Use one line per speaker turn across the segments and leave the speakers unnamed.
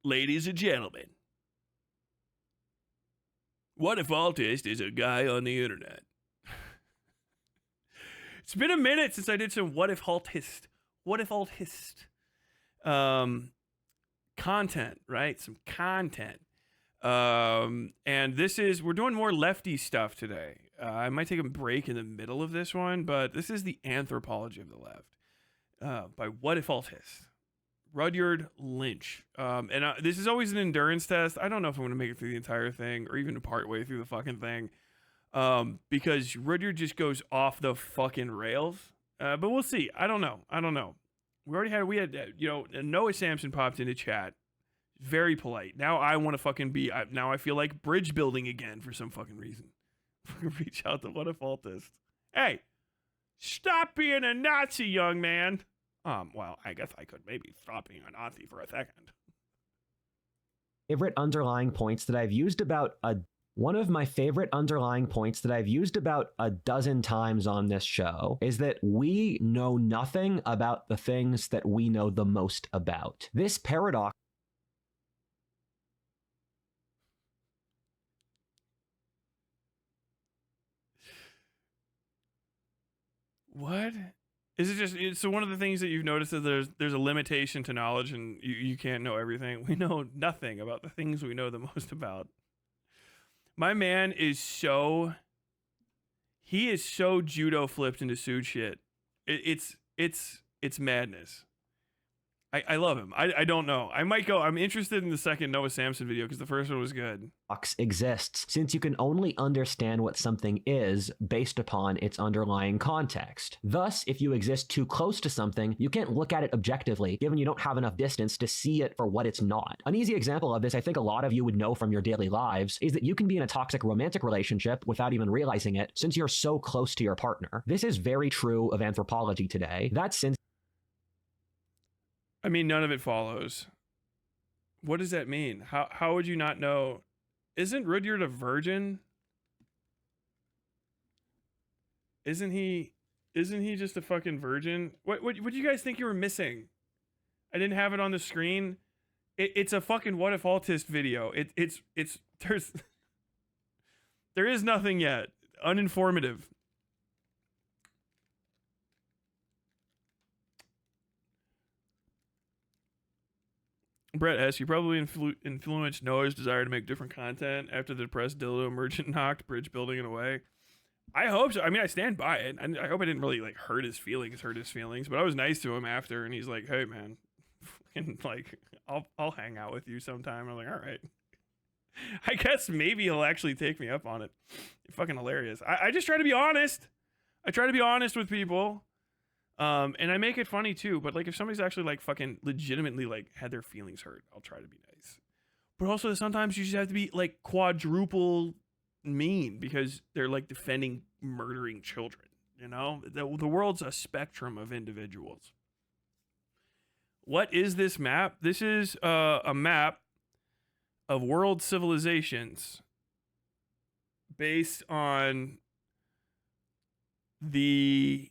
ladies and gentlemen, WhatIfAltHist is a guy on the internet. It's been a minute since I did some WhatIfAltHist content, right? Some content. And we're doing more lefty stuff today. I might take a break in the middle of this one, but this is the anthropology of the left by WhatIfAltHist. Rudyard Lynch. This is always an endurance test. I don't know if I'm going to make it through the entire thing or even part way through the fucking thing. Because Rudyard just goes off the fucking rails. But we'll see. I don't know. We had Noah Samson popped into chat. Very polite. Now I want to fucking now I feel like bridge building again for some fucking reason. Reach out to WhatIfAltHist. Hey, stop being a Nazi, young man. Well, I guess I could maybe stop being a Nazi for a second.
Favorite underlying points that I've used one of my favorite underlying points that I've used about a dozen times on this show is that we know nothing about the things that we know the most about. This paradox.
What? Is it just, so one of the things that you've noticed is there's a limitation to knowledge and you can't know everything. We know nothing about the things we know the most about. My man is so judo flipped into suit shit. It's madness. I love him. I don't know. I might go. I'm interested in the second Noah Samson video because the first one was good.
Exists since you can only understand what something is based upon its underlying context. Thus, if you exist too close to something, you can't look at it objectively, given you don't have enough distance to see it for what it's not. An easy example of this, I think a lot of you would know from your daily lives, is that you can be in a toxic romantic relationship without even realizing it, since you're so close to your partner. This is very true of anthropology today.
I mean, none of it follows. What does that mean? How would you not know? Isn't Rudyard a virgin? Isn't he just a fucking virgin? What do you guys think you were missing? I didn't have it on the screen. It's a fucking WhatIfAltHist video. There is nothing yet. Uninformative. Brett S., you probably influenced Noah's desire to make different content after the depressed dildo merchant knocked bridge building in a way. I hope so. I mean, I stand by it. I hope I didn't really hurt his feelings, but I was nice to him after, and he's like, "Hey, man, fucking, I'll hang out with you sometime." I'm like, "All right." I guess maybe he'll actually take me up on it. Fucking hilarious. I just try to be honest. I try to be honest with people. And I make it funny too, but if somebody's actually fucking legitimately had their feelings hurt, I'll try to be nice. But also sometimes you just have to be quadruple mean because they're defending murdering children, you know? The world's a spectrum of individuals. What is this map? This is a map of world civilizations based on the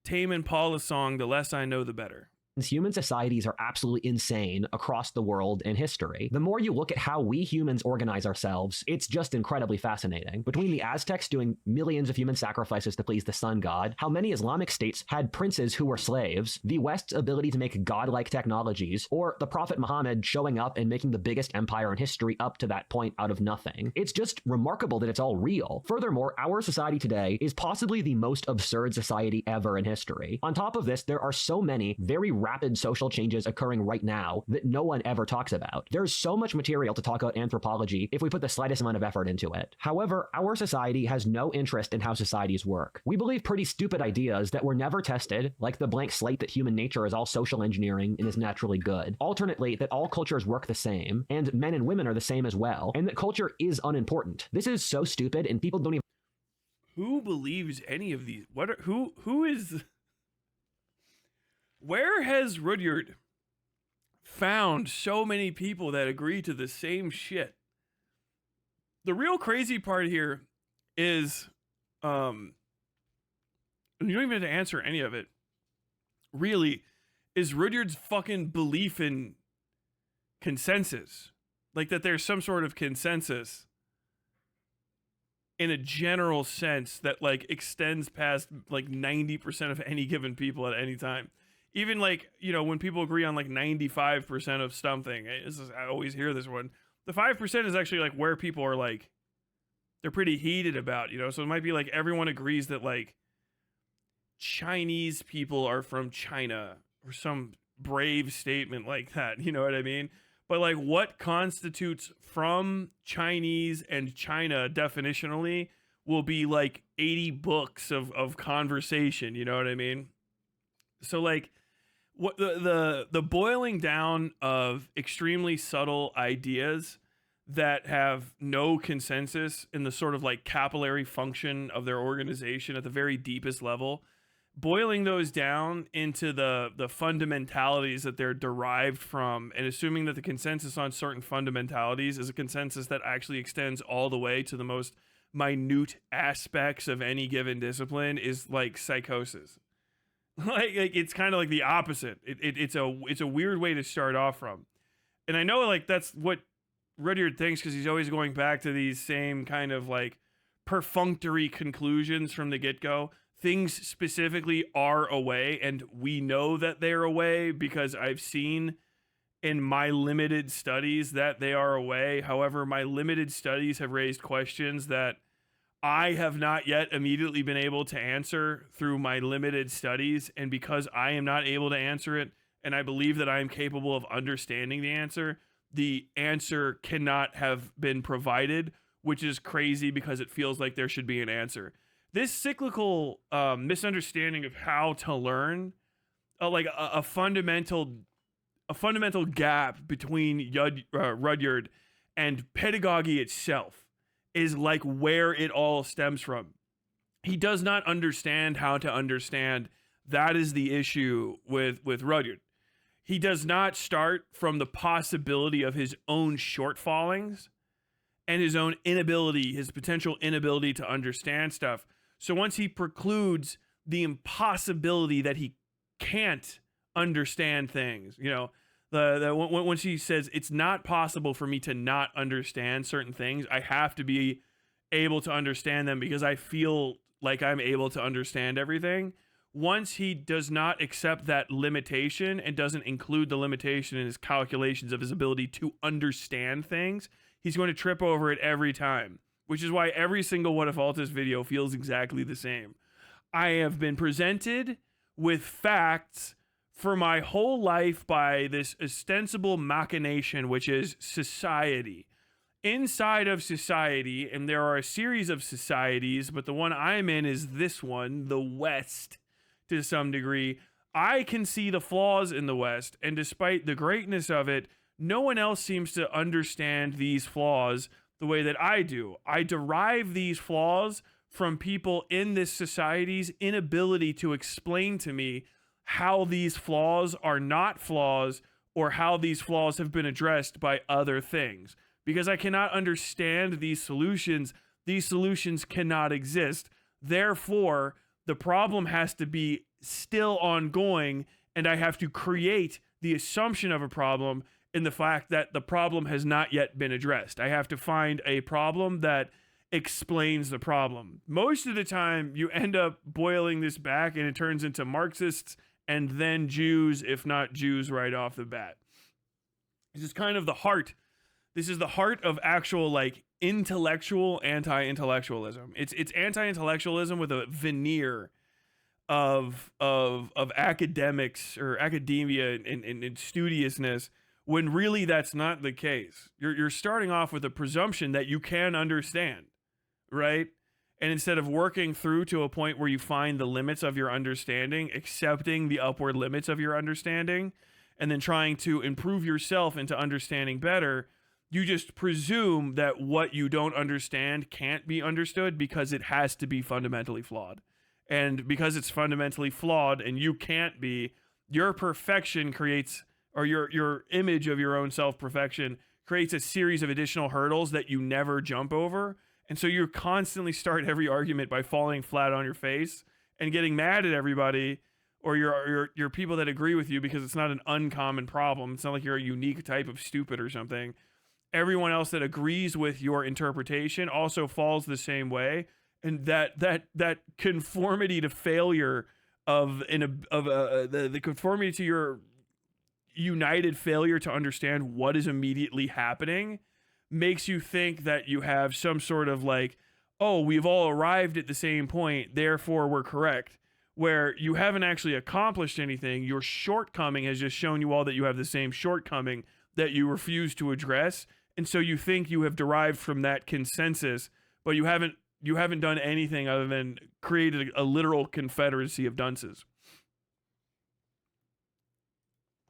Tame Impala song, "The Less I Know, the Better."
Human societies are absolutely insane across the world in history. The more you look at how we humans organize ourselves, it's just incredibly fascinating. Between the Aztecs doing millions of human sacrifices to please the sun god, how many Islamic states had princes who were slaves, the West's ability to make godlike technologies, or the Prophet Muhammad showing up and making the biggest empire in history up to that point out of nothing. It's just remarkable that it's all real. Furthermore, our society today is possibly the most absurd society ever in history. On top of this, there are so many very rapid social changes occurring right now that no one ever talks about. There's so much material to talk about anthropology if we put the slightest amount of effort into it. However, our society has no interest in how societies work. We believe pretty stupid ideas that were never tested, like the blank slate that human nature is all social engineering and is naturally good. Alternately, that all cultures work the same, and men and women are the same as well, and that culture is unimportant. This is so stupid, and people don't even...
Who believes any of these? Who is... Where has Rudyard found so many people that agree to the same shit? The real crazy part here is, you don't even have to answer any of it. Really, is Rudyard's fucking belief in consensus. Like that there's some sort of consensus in a general sense that like extends past like 90% of any given people at any time. Even like, you know, when people agree on like 95% of something, I always hear this one. The 5% is actually like where people are like, they're pretty heated about, you know? So it might be like everyone agrees that like Chinese people are from China or some brave statement like that. You know what I mean? But like what constitutes from Chinese and China definitionally will be like 80 books of conversation. You know what I mean? So like what the boiling down of extremely subtle ideas that have no consensus in the sort of like capillary function of their organization at the very deepest level, boiling those down into the fundamentalities that they're derived from, and assuming that the consensus on certain fundamentalities is a consensus that actually extends all the way to the most minute aspects of any given discipline, is like psychosis. like it's kind of like the opposite. It's a weird way to start off from. And I know like that's what Rudyard thinks, because he's always going back to these same kind of like perfunctory conclusions from the get-go. Things specifically are a way, and we know that they're a way because I've seen in my limited studies that they are a way. However, my limited studies have raised questions that I have not yet immediately been able to answer through my limited studies. And because I am not able to answer it, and I believe that I am capable of understanding the answer cannot have been provided, which is crazy because it feels like there should be an answer. This cyclical misunderstanding of how to learn, like a fundamental gap between Rudyard and pedagogy itself, is like where it all stems from. He does not understand how to understand. That is the issue with Rudyard. He does not start from the possibility of his own shortfallings and his own inability, his potential inability to understand stuff. So once he precludes the impossibility that he can't understand things, you know, once he says it's not possible for me to not understand certain things, I have to be able to understand them because I feel like I'm able to understand everything. Once he does not accept that limitation and doesn't include the limitation in his calculations of his ability to understand things, he's going to trip over it every time, which is why every single WhatIfAltHist video feels exactly the same. I have been presented with facts for my whole life by this ostensible machination, which is society. Inside of society, and there are a series of societies, but the one I'm in is this one, the West, to some degree. I can see the flaws in the West, and despite the greatness of it, no one else seems to understand these flaws the way that I do. I derive these flaws from people in this society's inability to explain to me how these flaws are not flaws, or how these flaws have been addressed by other things. Because I cannot understand these solutions cannot exist. Therefore, the problem has to be still ongoing, and I have to create the assumption of a problem in the fact that the problem has not yet been addressed. I have to find a problem that explains the problem. Most of the time, you end up boiling this back, and it turns into Marxists and then Jews, if not Jews right off the bat. This is kind of the heart. This is the heart of actual like intellectual anti-intellectualism. It's anti-intellectualism with a veneer of academics or academia and studiousness, when really that's not the case. You're starting off with a presumption that you can understand, right? And instead of working through to a point where you find the limits of your understanding, accepting the upward limits of your understanding, and then trying to improve yourself into understanding better, you just presume that what you don't understand can't be understood because it has to be fundamentally flawed. And because it's fundamentally flawed and you can't be, your perfection creates, or your image of your own self-perfection creates a series of additional hurdles that you never jump over. And so you constantly start every argument by falling flat on your face and getting mad at everybody or you're people that agree with you because it's not an uncommon problem. It's not like you're a unique type of stupid or something. Everyone else that agrees with your interpretation also falls the same way, and that conformity to failure the conformity to your united failure to understand what is immediately happening makes you think that you have some sort of like, oh, we've all arrived at the same point, therefore we're correct, where you haven't actually accomplished anything. Your shortcoming has just shown you all that you have the same shortcoming that you refuse to address, and so you think you have derived from that consensus, but you haven't done anything other than created a literal confederacy of dunces.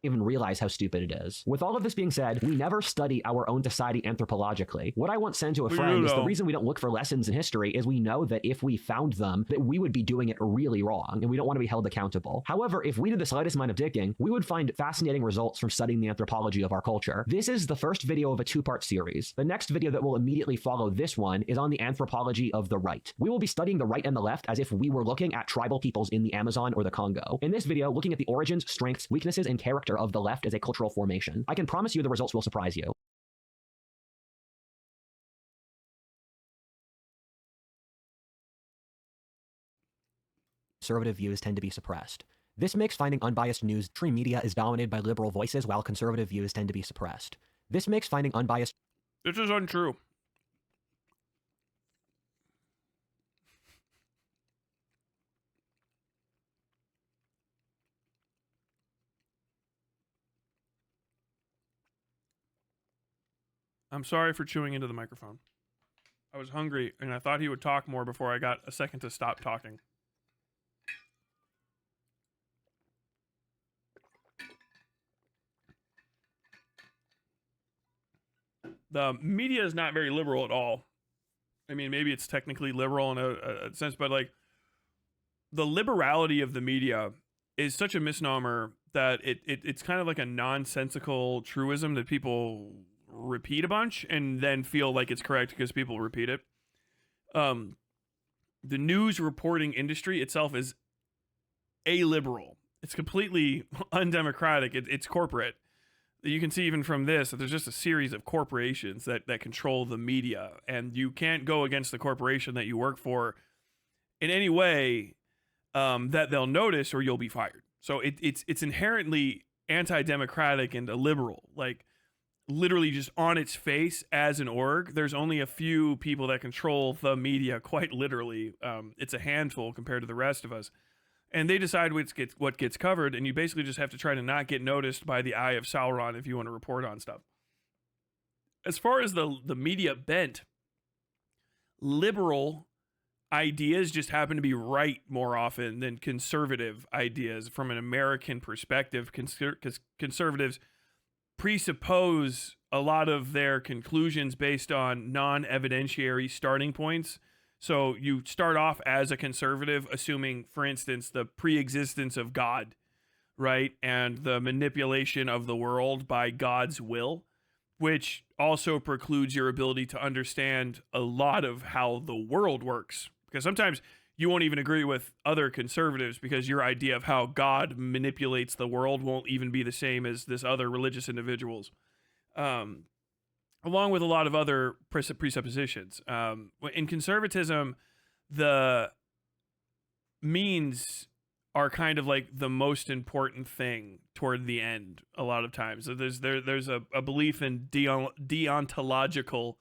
Even realize how stupid it is. With all of this being said, we never study our own society anthropologically. What I once said to a friend is the reason we don't look for lessons in history is we know that if we found them, that we would be doing it really wrong, and we don't want to be held accountable. However, if we did the slightest amount of digging, we would find fascinating results from studying the anthropology of our culture. This is the first video of a two-part series. The next video that will immediately follow this one is on the anthropology of the right. We will be studying the right and the left as if we were looking at tribal peoples in the Amazon or the Congo. In this video, looking at the origins, strengths, weaknesses, and character of the left as a cultural formation. I can promise you the results will surprise you. Conservative views tend to be suppressed. This makes finding unbiased news. Mainstream media is dominated by liberal voices, while conservative views tend to be suppressed. This makes finding unbiased...
This is untrue. I'm sorry for chewing into the microphone. I was hungry, and I thought he would talk more before I got a second to stop talking. The media is not very liberal at all. I mean, maybe it's technically liberal in a sense, but like the liberality of the media is such a misnomer that it's kind of like a nonsensical truism that people repeat a bunch and then feel like it's correct because people repeat it. The news reporting industry itself is illiberal. It's completely undemocratic. It's corporate. You can see even from this that there's just a series of corporations that control the media, and you can't go against the corporation that you work for in any way that they'll notice, or you'll be fired. So it's inherently anti-democratic and illiberal. Like literally just on its face as an org, there's only a few people that control the media, quite literally. It's a handful compared to the rest of us. And they decide what gets covered, and you basically just have to try to not get noticed by the eye of Sauron if you want to report on stuff. As far as the media bent, liberal ideas just happen to be right more often than conservative ideas from an American perspective. Conservatives presuppose a lot of their conclusions based on non-evidentiary starting points. So you start off as a conservative, assuming, for instance, the pre-existence of God, right? And the manipulation of the world by God's will, which also precludes your ability to understand a lot of how the world works. Because sometimes you won't even agree with other conservatives because your idea of how God manipulates the world won't even be the same as this other religious individual's. Along with a lot of other presuppositions. In conservatism, the means are kind of like the most important thing toward the end a lot of times. So there's a belief in deontological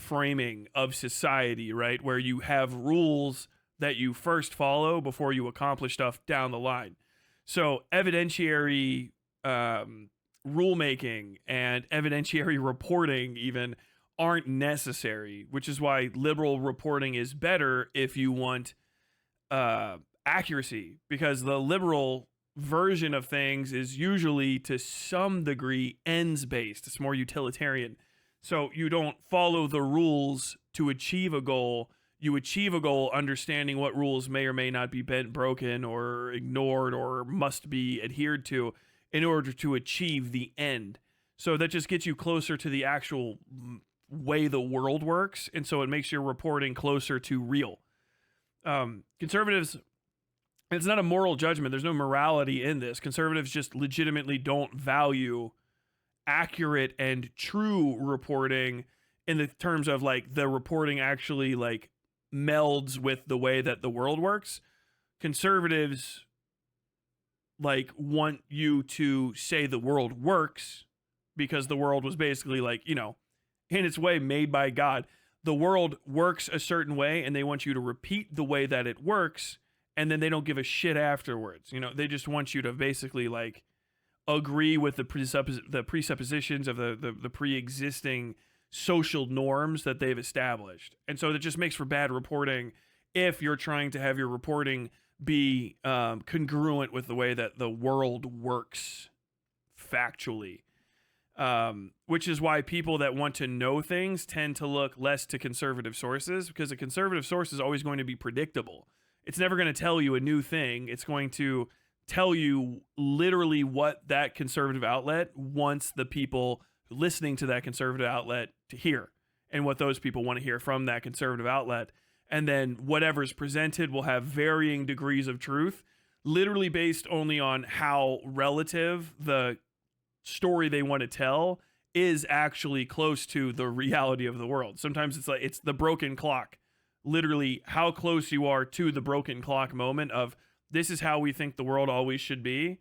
framing of society, right? Where you have rules that you first follow before you accomplish stuff down the line. So evidentiary rulemaking and evidentiary reporting even aren't necessary, which is why liberal reporting is better if you want accuracy, because the liberal version of things is usually to some degree ends based. It's more utilitarian. So you don't follow the rules to achieve a goal. You achieve a goal understanding what rules may or may not be bent, broken, or ignored, or must be adhered to in order to achieve the end. So that just gets you closer to the actual way the world works, and so it makes your reporting closer to real. Conservatives, it's not a moral judgment. There's no morality in this. Conservatives just legitimately don't value accurate and true reporting in the terms of like the reporting actually like melds with the way that the world works. Conservatives like want you to say the world works because the world was basically like, you know, in its way made by God. The world works a certain way and they want you to repeat the way that it works, and then they don't give a shit afterwards. You know, they just want you to basically like agree with the presuppositions of the pre-existing social norms that they've established. And so it just makes for bad reporting if you're trying to have your reporting be congruent with the way that the world works factually. Which is why people that want to know things tend to look less to conservative sources, because a conservative source is always going to be predictable. It's never going to tell you a new thing. It's going to tell you literally what that conservative outlet wants the people listening to that conservative outlet to hear, and what those people want to hear from that conservative outlet. And then whatever's presented will have varying degrees of truth, literally based only on how relative the story they want to tell is actually close to the reality of the world. Sometimes it's like it's the broken clock, literally how close you are to the broken clock moment of this is how we think the world always should be.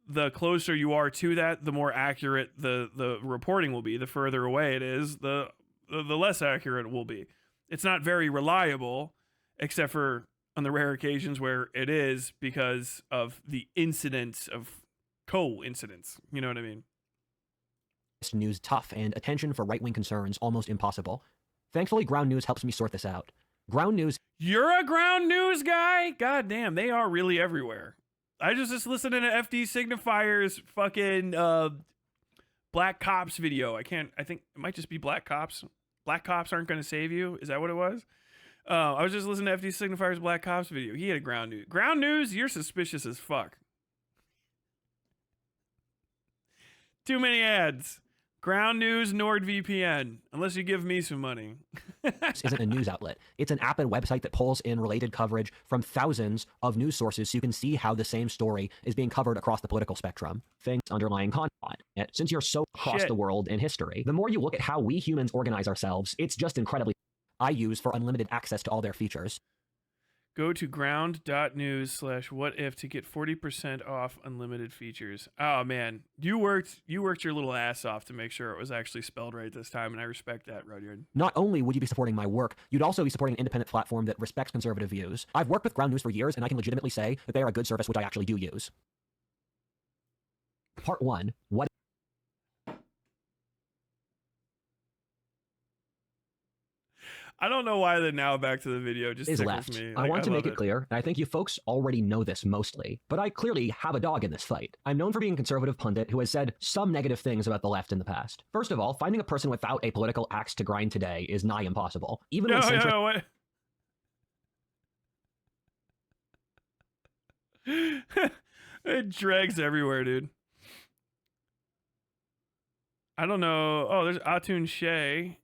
The closer you are to that, the more accurate the reporting will be. The further away it is, the less accurate it will be. It's not very reliable, except for on the rare occasions where it is, because of the incidence of coincidence. You know what I mean?
News tough and attention for right-wing concerns almost impossible. Thankfully, ground news helps me sort this out. Ground news.
You're a ground news guy? God damn, they are really everywhere. I just listened to FD Signifier's fucking Black Cops video. I think it might just be Black Cops. Black Cops aren't going to save you. Is that what it was? I was just listening to FD Signifier's Black Cops video. He had a ground news. Ground news, you're suspicious as fuck. Too many ads. Ground News, NordVPN. Unless you give me some money.
This isn't a news outlet. It's an app and website that pulls in related coverage from thousands of news sources so you can see how the same story is being covered across the political spectrum. Things underlying content. Since you're so across the world in history, the more you look at how we humans organize ourselves, it's just incredibly I use for unlimited access to all their features.
Go to ground.news/whatif to get 40% off unlimited features. Oh man, you worked your little ass off to make sure it was actually spelled right this time, and I respect that, Rudyard.
Not only would you be supporting my work, you'd also be supporting an independent platform that respects conservative views. I've worked with Ground News for years, and I can legitimately say that they are a good service, which I actually do use. Part 1. What
I don't know why the now back to the video just
is
tickles
left.
me.
I want to make it
it
clear, and I think you folks already know this mostly, but I clearly have a dog in this fight. I'm known for being a conservative pundit who has said some negative things about the left in the past. First of all, finding a person without a political axe to grind today is nigh impossible. Even when
what? It drags everywhere, dude. I don't know. Oh, there's Atun Shea.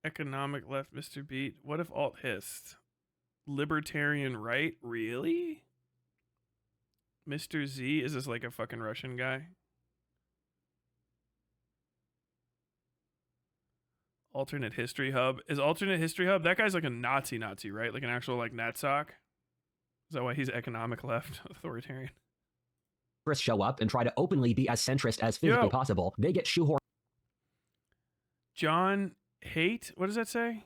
Economic left, Mr. Beat. What if alt-hist? Libertarian right? Really? Mr. Z? Is this like a fucking Russian guy? Alternate History Hub. Is Alternate History Hub? That guy's like a Nazi, right? Like an actual like Natsock? Is that why he's economic left authoritarian?
Show up and try to openly be as centrist as physically possible. They get shoehorned.
John Hate? What does that say?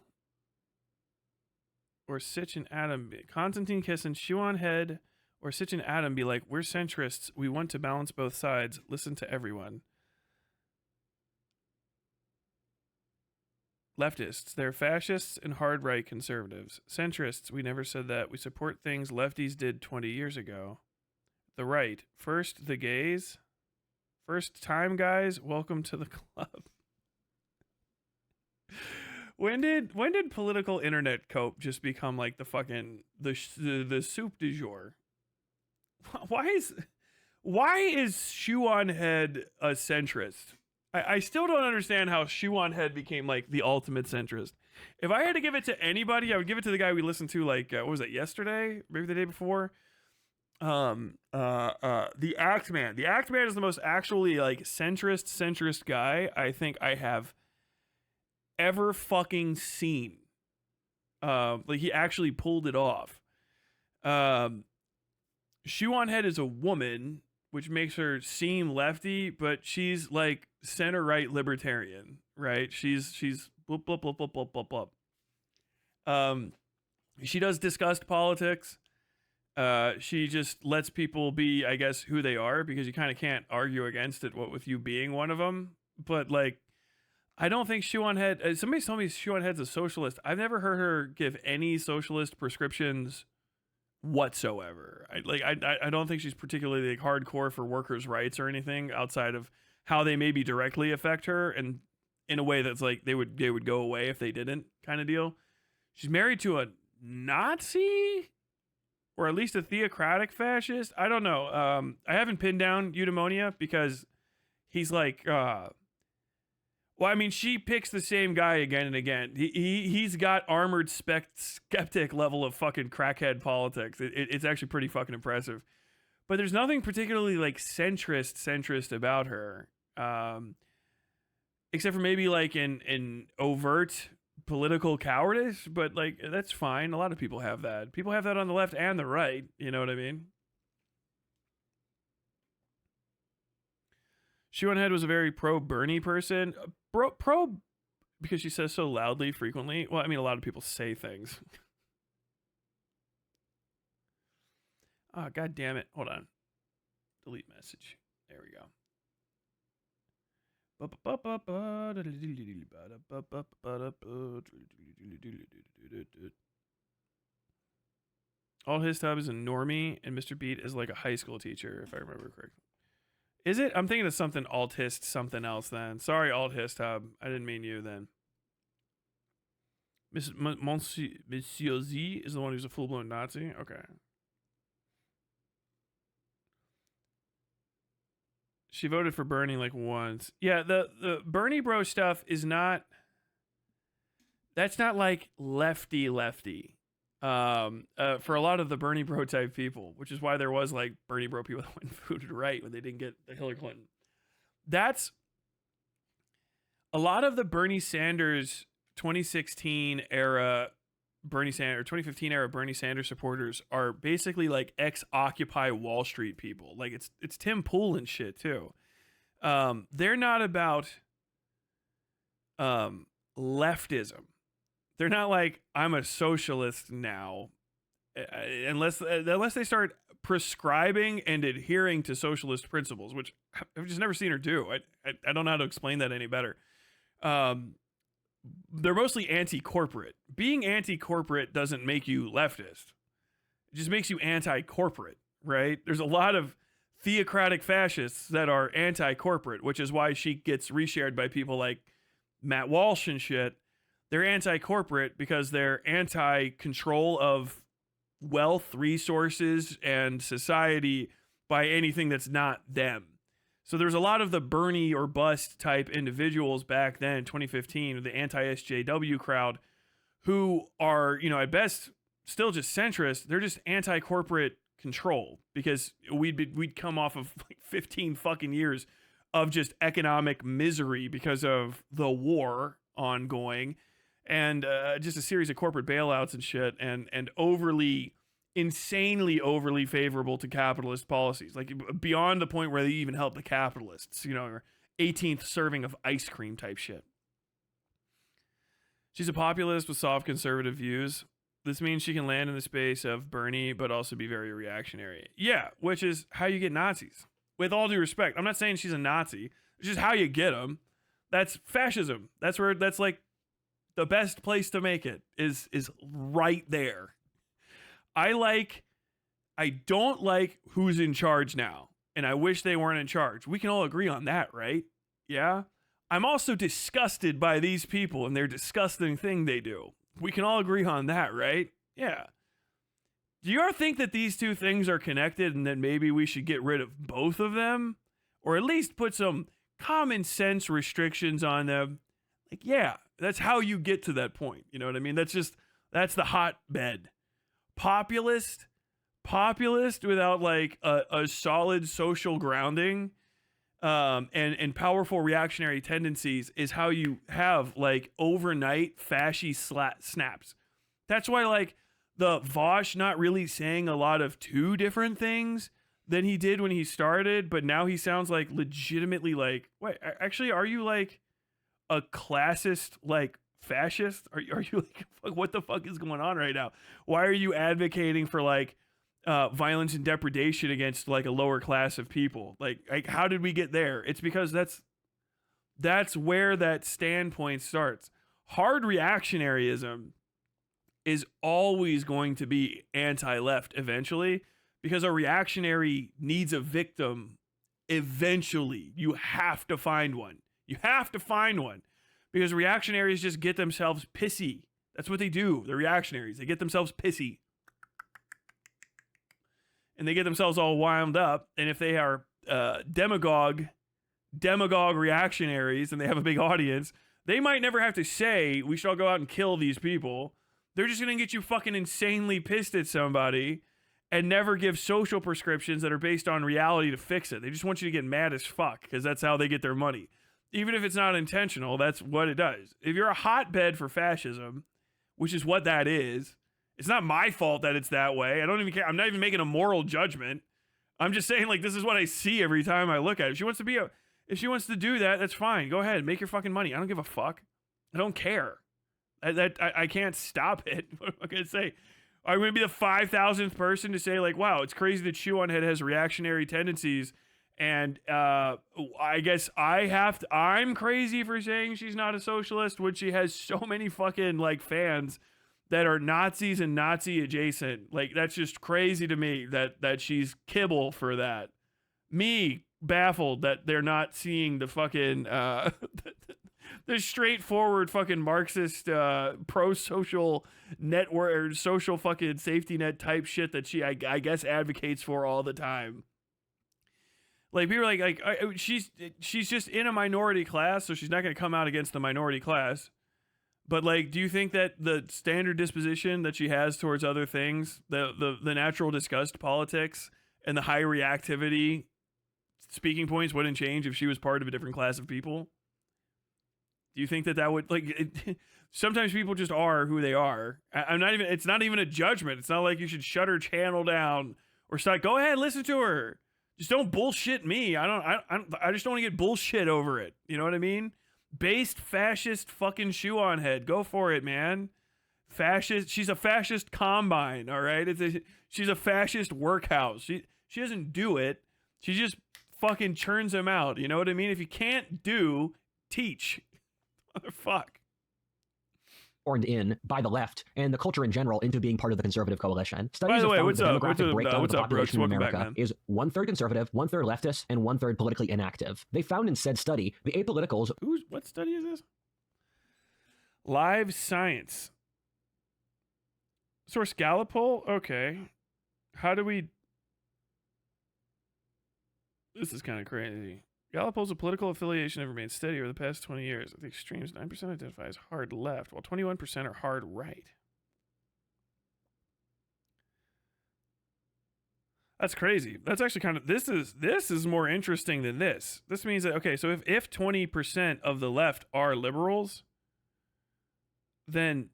Or Sitch and Adam. Constantine Kiss shoe on head. Or Sitch and Adam be like, we're centrists. We want to balance both sides. Listen to everyone. Leftists. They're fascists and hard right conservatives. Centrists. We never said that. We support things lefties did 20 years ago. The right. First, the gays. First time, guys. Welcome to the club. When did political internet cope just become like the fucking the soup du jour? Why is shoe on head a centrist? I still don't understand how Shoe-on Head became like the ultimate centrist. If I had to give it to anybody, I would give it to the guy we listened to like what was it, yesterday, maybe the day before. The Act Man. The Act Man is the most actually like centrist guy I think I have ever fucking seen. Like he actually pulled it off. Shoe-on Head is a woman, which makes her seem lefty, but she's like center right libertarian, right? She's blup, blup, blup, blup, blup, blup, blup. She does disgust politics. She just lets people be, I guess, who they are, because you kind of can't argue against it, what with you being one of them. But like, I don't think Shoe-on Head, somebody told me Shoe-on Head's a socialist. I've never heard her give any socialist prescriptions whatsoever. I don't think she's particularly like hardcore for workers' rights or anything outside of how they maybe directly affect her, and in a way that's like they would go away if they didn't, kind of deal. She's married to a Nazi, or at least a theocratic fascist. I don't know. I haven't pinned down Eudaimonia because he's like well, I mean, she picks the same guy again and again. He's got armored skeptic level of fucking crackhead politics. It's actually pretty fucking impressive. But there's nothing particularly like centrist about her, except for maybe like an overt political cowardice. But like that's fine. A lot of people have that. People have that on the left and the right. You know what I mean? Shoe-on Head was a very pro-Bernie person. Pro because she says so loudly frequently. Well, I mean, a lot of people say things. Oh, God damn it. Hold on. Delete message. There we go. Alt Hist Hub is a normie, and Mr. Beat is like a high school teacher, if I remember correctly. Is it? I'm thinking of something Alt Hist, something else then. Sorry, Alt Hist Hub. I didn't mean you then. Monsieur Z is the one who's a full-blown Nazi? Okay. She voted for Bernie like once. Yeah, the Bernie bro stuff is not... That's not like lefty. For a lot of the Bernie bro type people, which is why there was like Bernie bro people that went and voted right when they didn't get the Hillary Clinton. That's a lot of the Bernie Sanders 2016 era Bernie Sanders or 2015 era Bernie Sanders supporters are basically like ex-Occupy Wall Street people. Like it's Tim Pool and shit too. They're not about leftism. They're not like, I'm a socialist now, unless they start prescribing and adhering to socialist principles, which I've just never seen her do. I don't know how to explain that any better. They're mostly anti-corporate. Being anti-corporate doesn't make you leftist. It just makes you anti-corporate, right? There's a lot of theocratic fascists that are anti-corporate, which is why she gets reshared by people like Matt Walsh and shit. They're anti-corporate because they're anti-control of wealth, resources, and society by anything that's not them. So there's a lot of the Bernie or bust type individuals back then, 2015, the anti-SJW crowd, who are, you know, at best still just centrist. They're just anti-corporate control because we'd come off of like 15 fucking years of just economic misery because of the war ongoing. And just a series of corporate bailouts and shit, and insanely overly favorable to capitalist policies, like beyond the point where they even help the capitalists, you know, or 18th serving of ice cream type shit. She's a populist with soft conservative views. This means she can land in the space of Bernie, but also be very reactionary. Yeah, which is how you get Nazis. With all due respect, I'm not saying she's a Nazi. It's just how you get them. That's fascism. That's like the best place to make it is right there. I don't like who's in charge now, and I wish they weren't in charge. We can all agree on that, right? Yeah? I'm also disgusted by these people and their disgusting thing they do. We can all agree on that, right? Yeah. Do you ever think that these two things are connected and that maybe we should get rid of both of them? Or at least put some common sense restrictions on them. Like, yeah, that's how you get to that point. You know what I mean? That's the hotbed. Populist without like a solid social grounding, and powerful reactionary tendencies is how you have like overnight fascy snaps. That's why like the Vosh not really saying a lot of two different things than he did when he started, but now he sounds like legitimately like, wait, actually, are you like a classist, like fascist? Are you like, what the fuck is going on right now? Why are you advocating for like violence and depredation against like a lower class of people? Like how did we get there? It's because that's where that standpoint starts. Hard reactionaryism is always going to be anti-left eventually, because a reactionary needs a victim eventually. You have to find one. Because reactionaries just get themselves pissy. That's what they do. They're reactionaries. They get themselves pissy. And they get themselves all wound up. And if they are demagogue reactionaries and they have a big audience, they might never have to say, we should all go out and kill these people. They're just going to get you fucking insanely pissed at somebody and never give social prescriptions that are based on reality to fix it. They just want you to get mad as fuck because that's how they get their money. Even if it's not intentional, that's what it does. If you're a hotbed for fascism, which is what that is, it's not my fault that it's that way. I don't even care. I'm not even making a moral judgment. I'm just saying, like, this is what I see every time I look at it. If she wants to do that, that's fine. Go ahead, make your fucking money. I don't give a fuck. I don't care. I can't stop it. What am I gonna say? I'm gonna be the 5,000th person to say like, wow, it's crazy that Shoe on Head has reactionary tendencies, and I guess I'm crazy for saying she's not a socialist when she has so many fucking like fans that are Nazis and Nazi adjacent. Like, that's just crazy to me that she's kibble for that. Me baffled that they're not seeing the fucking the straightforward fucking Marxist pro-social network or social fucking safety net type shit that she I guess advocates for all the time. Like, people are like she's just in a minority class, so she's not going to come out against the minority class. But like, do you think that the standard disposition that she has towards other things, the natural disgust politics and the high reactivity speaking points wouldn't change if she was part of a different class of people? Do you think that would, like, sometimes people just are who they are. It's not even a judgment. It's not like you should shut her channel down or start, go ahead, listen to her. Just don't bullshit me. I just don't want to get bullshit over it. You know what I mean? Based fascist fucking Shoe on Head. Go for it, man. Fascist. She's a fascist combine. All right. She's a fascist workhouse. She doesn't do it. She just fucking churns them out. You know what I mean? If you can't do, teach. Motherfuck.
Formed in by the left and the culture in general into being part of the conservative coalition.
By the way, what's
the
up?
demographic breakdown
What's
of the
up, Brooks?
population in
Welcome
America
back, man.
is 1/3 conservative, 1/3 leftist, and 1/3 politically inactive. They found in said study the apoliticals.
What study is this? Live Science. Source Gallup poll? Okay. How do we... This is kind of crazy. Gallup polls of political affiliation have remained steady over the past 20 years. At the extremes, 9% identify as hard left, while 21% are hard right. That's crazy. That's actually kind of... This is more interesting than this. This means that, okay, so if 20% of the left are liberals, then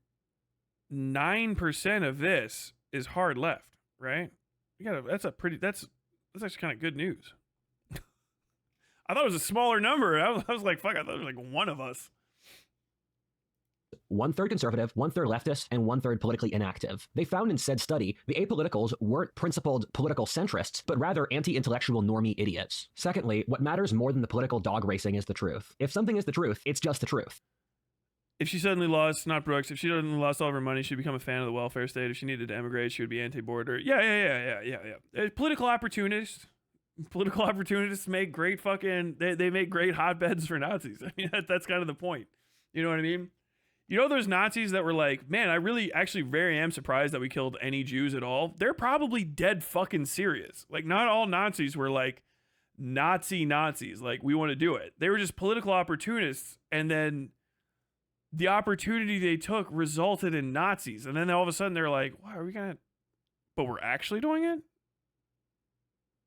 9% of this is hard left, right? That's actually kind of good news. I thought it was a smaller number. I was like, fuck, I thought it was like one of us.
1/3 conservative, 1/3 leftist, and 1/3 politically inactive. They found in said study the apoliticals weren't principled political centrists, but rather anti-intellectual normie idiots. Secondly, what matters more than the political dog racing is the truth. If something is the truth, it's just the truth.
If she suddenly lost, not Brooks, if she suddenly lost all of her money, she'd become a fan of the welfare state. If she needed to emigrate, she would be anti-border. Yeah. Political opportunists. Political opportunists make great fucking... They make great hotbeds for Nazis. I mean, that's kind of the point. You know what I mean? You know those Nazis that were like, man, I really actually very am surprised that we killed any Jews at all. They're probably dead fucking serious. Like, not all Nazis were like, Nazis. Like, we want to do it. They were just political opportunists. And then the opportunity they took resulted in Nazis. And then all of a sudden they're like, why are we going to, but we're actually doing it?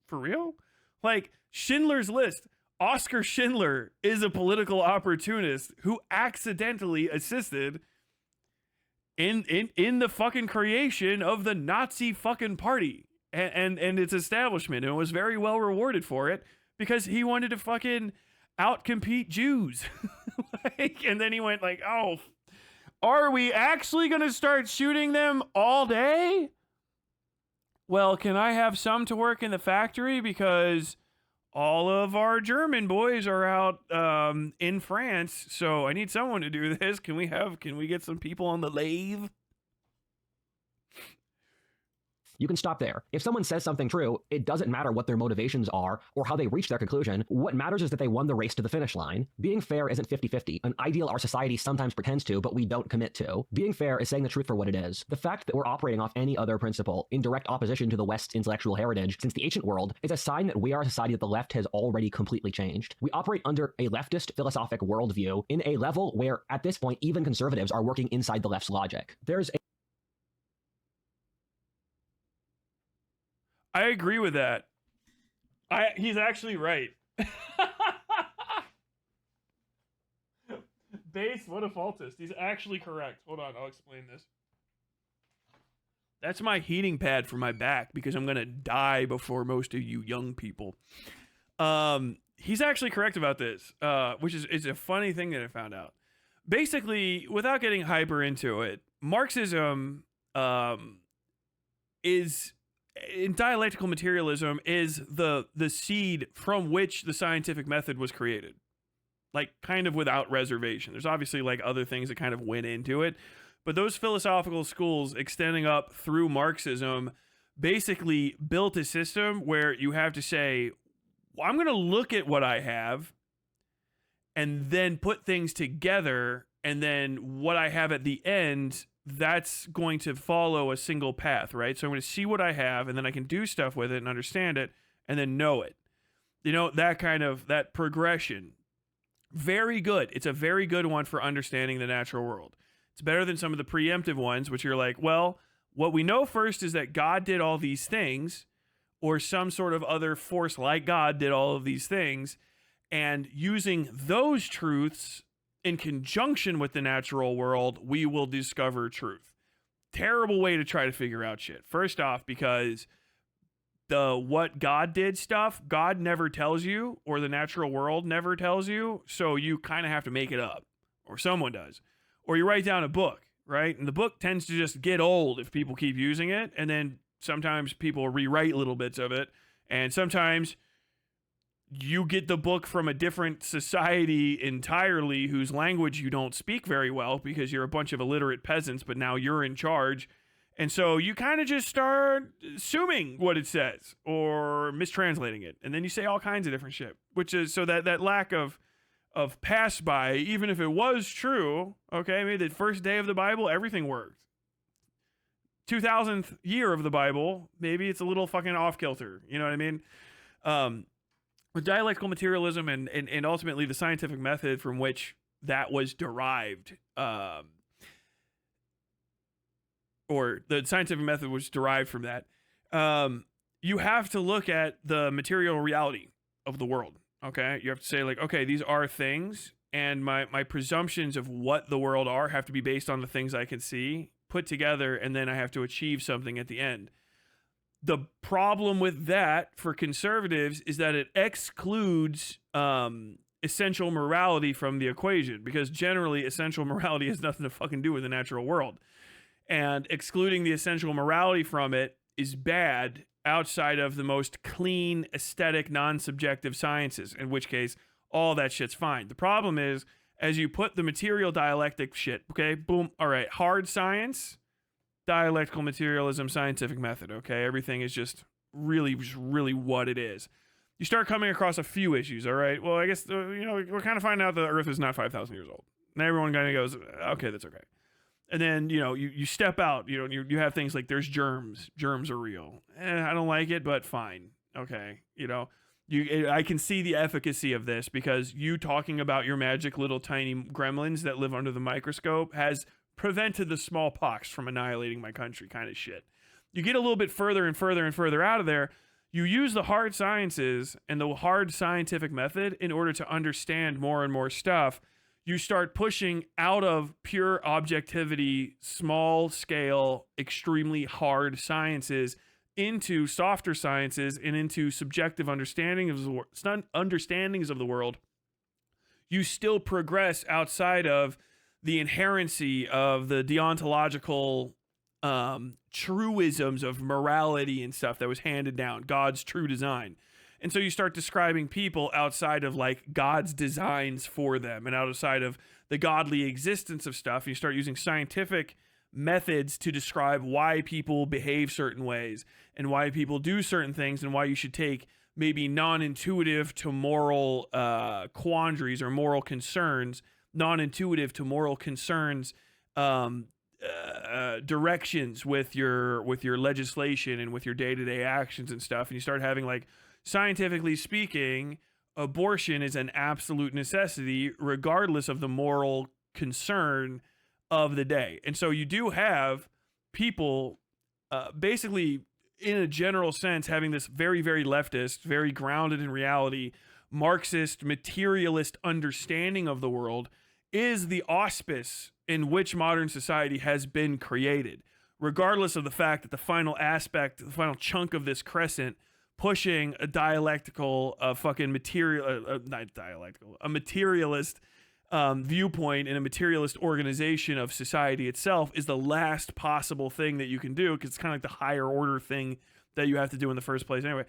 For real? Like, Schindler's List. Oskar Schindler is a political opportunist who accidentally assisted in the fucking creation of the Nazi fucking party and its establishment, and was very well rewarded for it because he wanted to fucking outcompete Jews. Like, and then he went like, oh, are we actually going to start shooting them all day? Well, can I have some to work in the factory because all of our German boys are out in France, so I need someone to do this. Can we get some people on the lathe?
You can stop there. If someone says something true, it doesn't matter what their motivations are or how they reach their conclusion. What matters is that they won the race to the finish line. Being fair isn't 50-50, an ideal our society sometimes pretends to, but we don't commit to. Being fair is saying the truth for what it is. The fact that we're operating off any other principle, in direct opposition to the West's intellectual heritage since the ancient world, is a sign that we are a society that the left has already completely changed. We operate under a leftist philosophic worldview in a level where, at this point, even conservatives are working inside the left's logic.
I agree with that. He's actually right. Base, WhatIfAltHist. He's actually correct. Hold on, I'll explain this. That's my heating pad for my back because I'm gonna die before most of you young people. He's actually correct about this, which is a funny thing that I found out. Basically, without getting hyper into it, Marxism is, in dialectical materialism, is the seed from which the scientific method was created. Like, kind of without reservation. There's obviously like other things that kind of went into it, but those philosophical schools extending up through Marxism basically built a system where you have to say, well, I'm going to look at what I have and then put things together, and then what I have at the end, that's going to follow a single path, right? So I'm going to see what I have, and then I can do stuff with it and understand it and then know it. You know, that progression. Very good. It's a very good one for understanding the natural world. It's better than some of the preemptive ones, which you're like, well, what we know first is that God did all these things, or some sort of other force like God did all of these things, and using those truths in conjunction with the natural world, we will discover truth. Terrible way to try to figure out shit. First off, because the what God did stuff, God never tells you, or the natural world never tells you, so you kind of have to make it up, or someone does. Or you write down a book, right? And the book tends to just get old if people keep using it, and then sometimes people rewrite little bits of it, and sometimes you get the book from a different society entirely whose language you don't speak very well because you're a bunch of illiterate peasants, but now you're in charge. And so you kind of just start assuming what it says or mistranslating it. And then you say all kinds of different shit, which is so that lack of pass by, even if it was true, okay, maybe the first day of the Bible, everything worked. 2000th year of the Bible, maybe it's a little fucking off kilter. You know what I mean? With dialectical materialism and ultimately the scientific method from which that was derived, or the scientific method was derived from that, you have to look at the material reality of the world, okay? You have to say, like, okay, these are things, and my presumptions of what the world are have to be based on the things I can see, put together, and then I have to achieve something at the end. The problem with that for conservatives is that it excludes essential morality from the equation, because generally essential morality has nothing to fucking do with the natural world. And excluding the essential morality from it is bad outside of the most clean, aesthetic, non-subjective sciences, in which case all that shit's fine. The problem is, as you put the material dialectic shit, okay, boom, all right, hard science, dialectical materialism, scientific method, okay? Everything is just really what it is. You start coming across a few issues, all right? Well, I guess, we're kind of finding out the Earth is not 5,000 years old. And everyone kind of goes, okay, that's okay. And then, you step out, you have things like there's germs. Germs are real. I don't like it, but fine. Okay. You I can see the efficacy of this, because you talking about your magic little tiny gremlins that live under the microscope has prevented the smallpox from annihilating my country, kind of shit. You get a little bit further and further and further out of there. You use the hard sciences and the hard scientific method in order to understand more and more stuff. You start pushing out of pure objectivity, small scale, extremely hard sciences into softer sciences and into subjective understandings of the world. You still progress outside of the inherency of the deontological truisms of morality and stuff that was handed down, God's true design. And so you start describing people outside of like God's designs for them and outside of the godly existence of stuff. And you start using scientific methods to describe why people behave certain ways and why people do certain things and why you should take maybe non-intuitive to moral quandaries or moral concerns, non-intuitive to moral concerns, directions with your legislation and with your day-to-day actions and stuff. And you start having, like, scientifically speaking, abortion is an absolute necessity regardless of the moral concern of the day. And so you do have people basically, in a general sense, having this very, very leftist, very grounded in reality, Marxist, materialist understanding of the world is the auspice in which modern society has been created, regardless of the fact that the final aspect, the final chunk of this crescent, pushing a dialectical, a materialist viewpoint and a materialist organization of society itself is the last possible thing that you can do, because it's kind of like the higher order thing that you have to do in the first place anyway.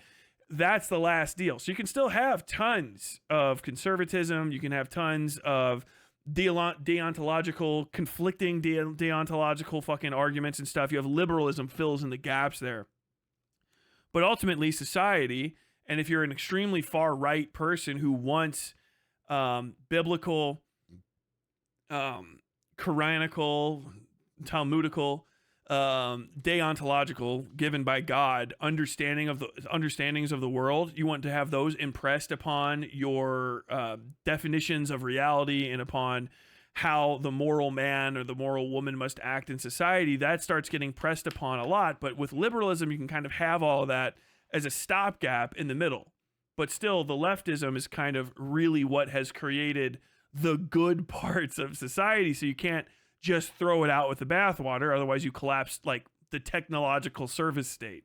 That's the last deal. So you can still have tons of conservatism. You can have tons of deontological, conflicting deontological fucking arguments and stuff. You have liberalism fills in the gaps there. But ultimately, society, and if you're an extremely far right person who wants biblical, Quranical, Talmudical, deontological, given by God, understandings of the world, you want to have those impressed upon your definitions of reality and upon how the moral man or the moral woman must act in society. That starts getting pressed upon a lot. But with liberalism, you can kind of have all of that as a stopgap in the middle. But still, the leftism is kind of really what has created the good parts of society. So you can't just throw it out with the bathwater. Otherwise, you collapse like the technological service state.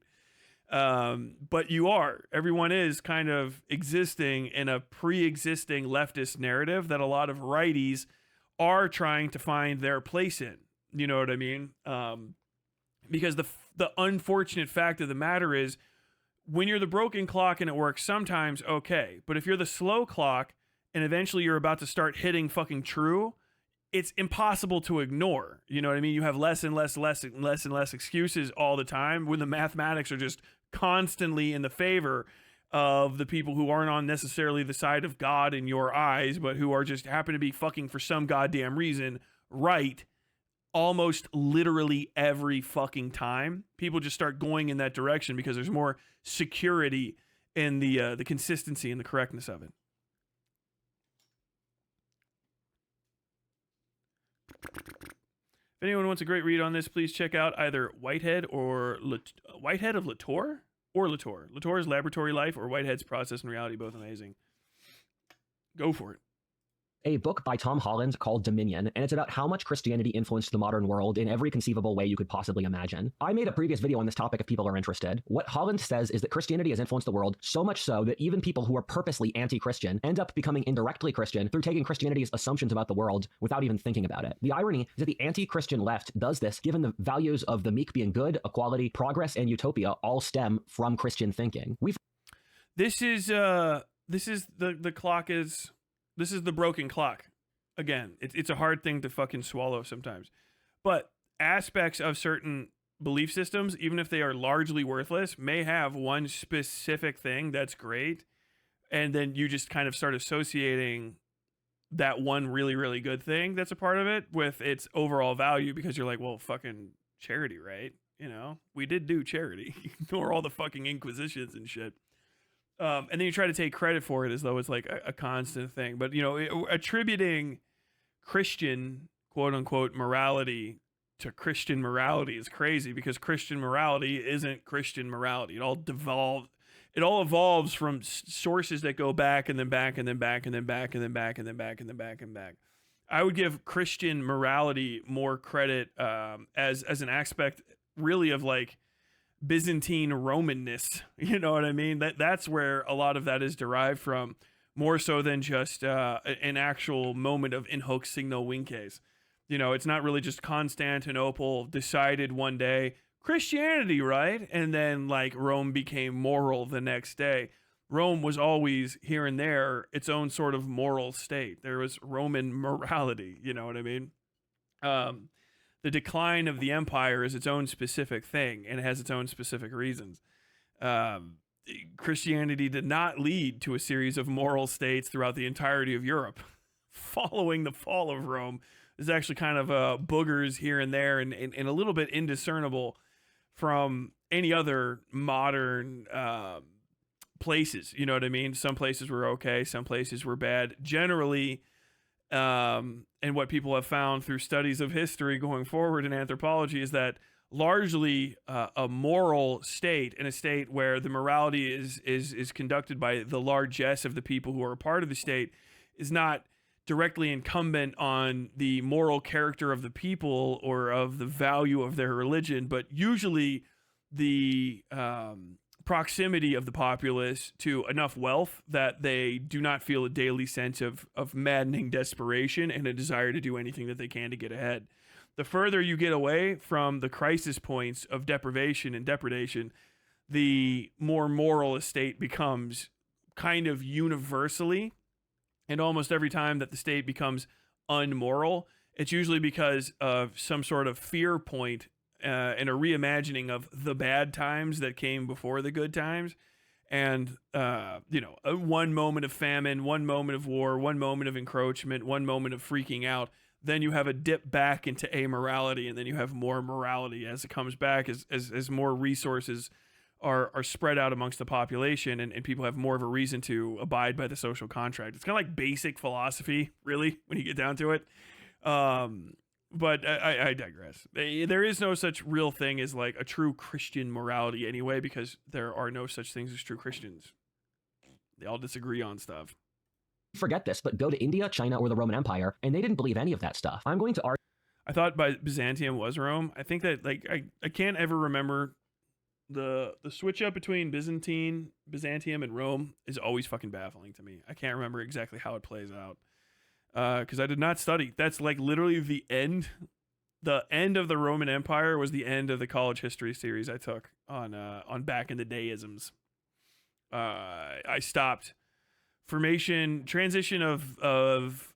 But everyone is kind of existing in a pre-existing leftist narrative that a lot of righties are trying to find their place in. You know what I mean? Because the unfortunate fact of the matter is, when you're the broken clock and it works sometimes, okay. But if you're the slow clock and eventually you're about to start hitting fucking true, it's impossible to ignore. You know what I mean? You have less and less excuses all the time when the mathematics are just constantly in the favor of the people who aren't on necessarily the side of God in your eyes, but who are just happen to be fucking for some goddamn reason right almost literally every fucking time. People just start going in that direction because there's more security in the consistency and the correctness of it. If anyone wants a great read on this, please check out either Whitehead of Latour or Latour. Latour's Laboratory Life or Whitehead's Process and Reality, both amazing. Go for it.
A book by Tom Holland called Dominion, and it's about how much Christianity influenced the modern world in every conceivable way you could possibly imagine. I made a previous video on this topic if people are interested. What Holland says is that Christianity has influenced the world so much so that even people who are purposely anti-Christian end up becoming indirectly Christian through taking Christianity's assumptions about the world without even thinking about it. The irony is that the anti-Christian left does this given the values of the meek being good, equality, progress, and utopia all stem from Christian thinking.
This is the broken clock. Again, it's a hard thing to fucking swallow sometimes. But aspects of certain belief systems, even if they are largely worthless, may have one specific thing that's great. And then you just kind of start associating that one really, really good thing that's a part of it with its overall value, because you're like, well, fucking charity, right? You know, we did do charity. Ignore all the fucking inquisitions and shit. And then you try to take credit for it as though it's like a constant thing. But, you know, attributing Christian, quote unquote, morality to Christian morality is crazy, because Christian morality isn't Christian morality. It all evolves from sources that go back and then back and then back and then back and then back and then back and then back and back. I would give Christian morality more credit as an aspect really of like Byzantine Romanness. You know what I mean? That's where a lot of that is derived from, more so than just an actual moment of in hoc signo vinces. You know, it's not really just Constantinople decided one day Christianity, right? And then like Rome became moral the next day. Rome was always here and there its own sort of moral state. There was Roman morality, you know what I mean? The decline of the empire is its own specific thing, and it has its own specific reasons. Christianity did not lead to a series of moral states throughout the entirety of Europe. Following the fall of Rome, there's actually kind of boogers here and there, and a little bit indiscernible from any other modern places. You know what I mean? Some places were okay, some places were bad. Generally, and what people have found through studies of history going forward in anthropology is that largely a moral state, and a state where the morality is conducted by the largesse of the people who are a part of the state, is not directly incumbent on the moral character of the people or of the value of their religion, but usually the proximity of the populace to enough wealth that they do not feel a daily sense of maddening desperation and a desire to do anything that they can to get ahead. The further you get away from the crisis points of deprivation and depredation, the more moral a state becomes, kind of universally. And almost every time that the state becomes unmoral, it's usually because of some sort of fear point and a reimagining of the bad times that came before the good times. And, you know, one moment of famine, one moment of war, one moment of encroachment, one moment of freaking out. Then you have a dip back into amorality, and then you have more morality as it comes back, as more resources are spread out amongst the population, and people have more of a reason to abide by the social contract. It's kind of like basic philosophy, really, when you get down to it. But I digress. There is no such real thing as like a true Christian morality anyway, because there are no such things as true Christians. They all disagree on stuff.
Forget this, but go to India, China, or the Roman Empire, and they didn't believe any of that stuff. I'm going to argue.
I thought Byzantium was Rome. I think that like I can't ever remember the switch up between Byzantium and Rome is always fucking baffling to me. I can't remember exactly how it plays out because I did not study. That's like literally the end. The end of the Roman Empire was the end of the college history series I took on back in the dayisms. I stopped. Transition of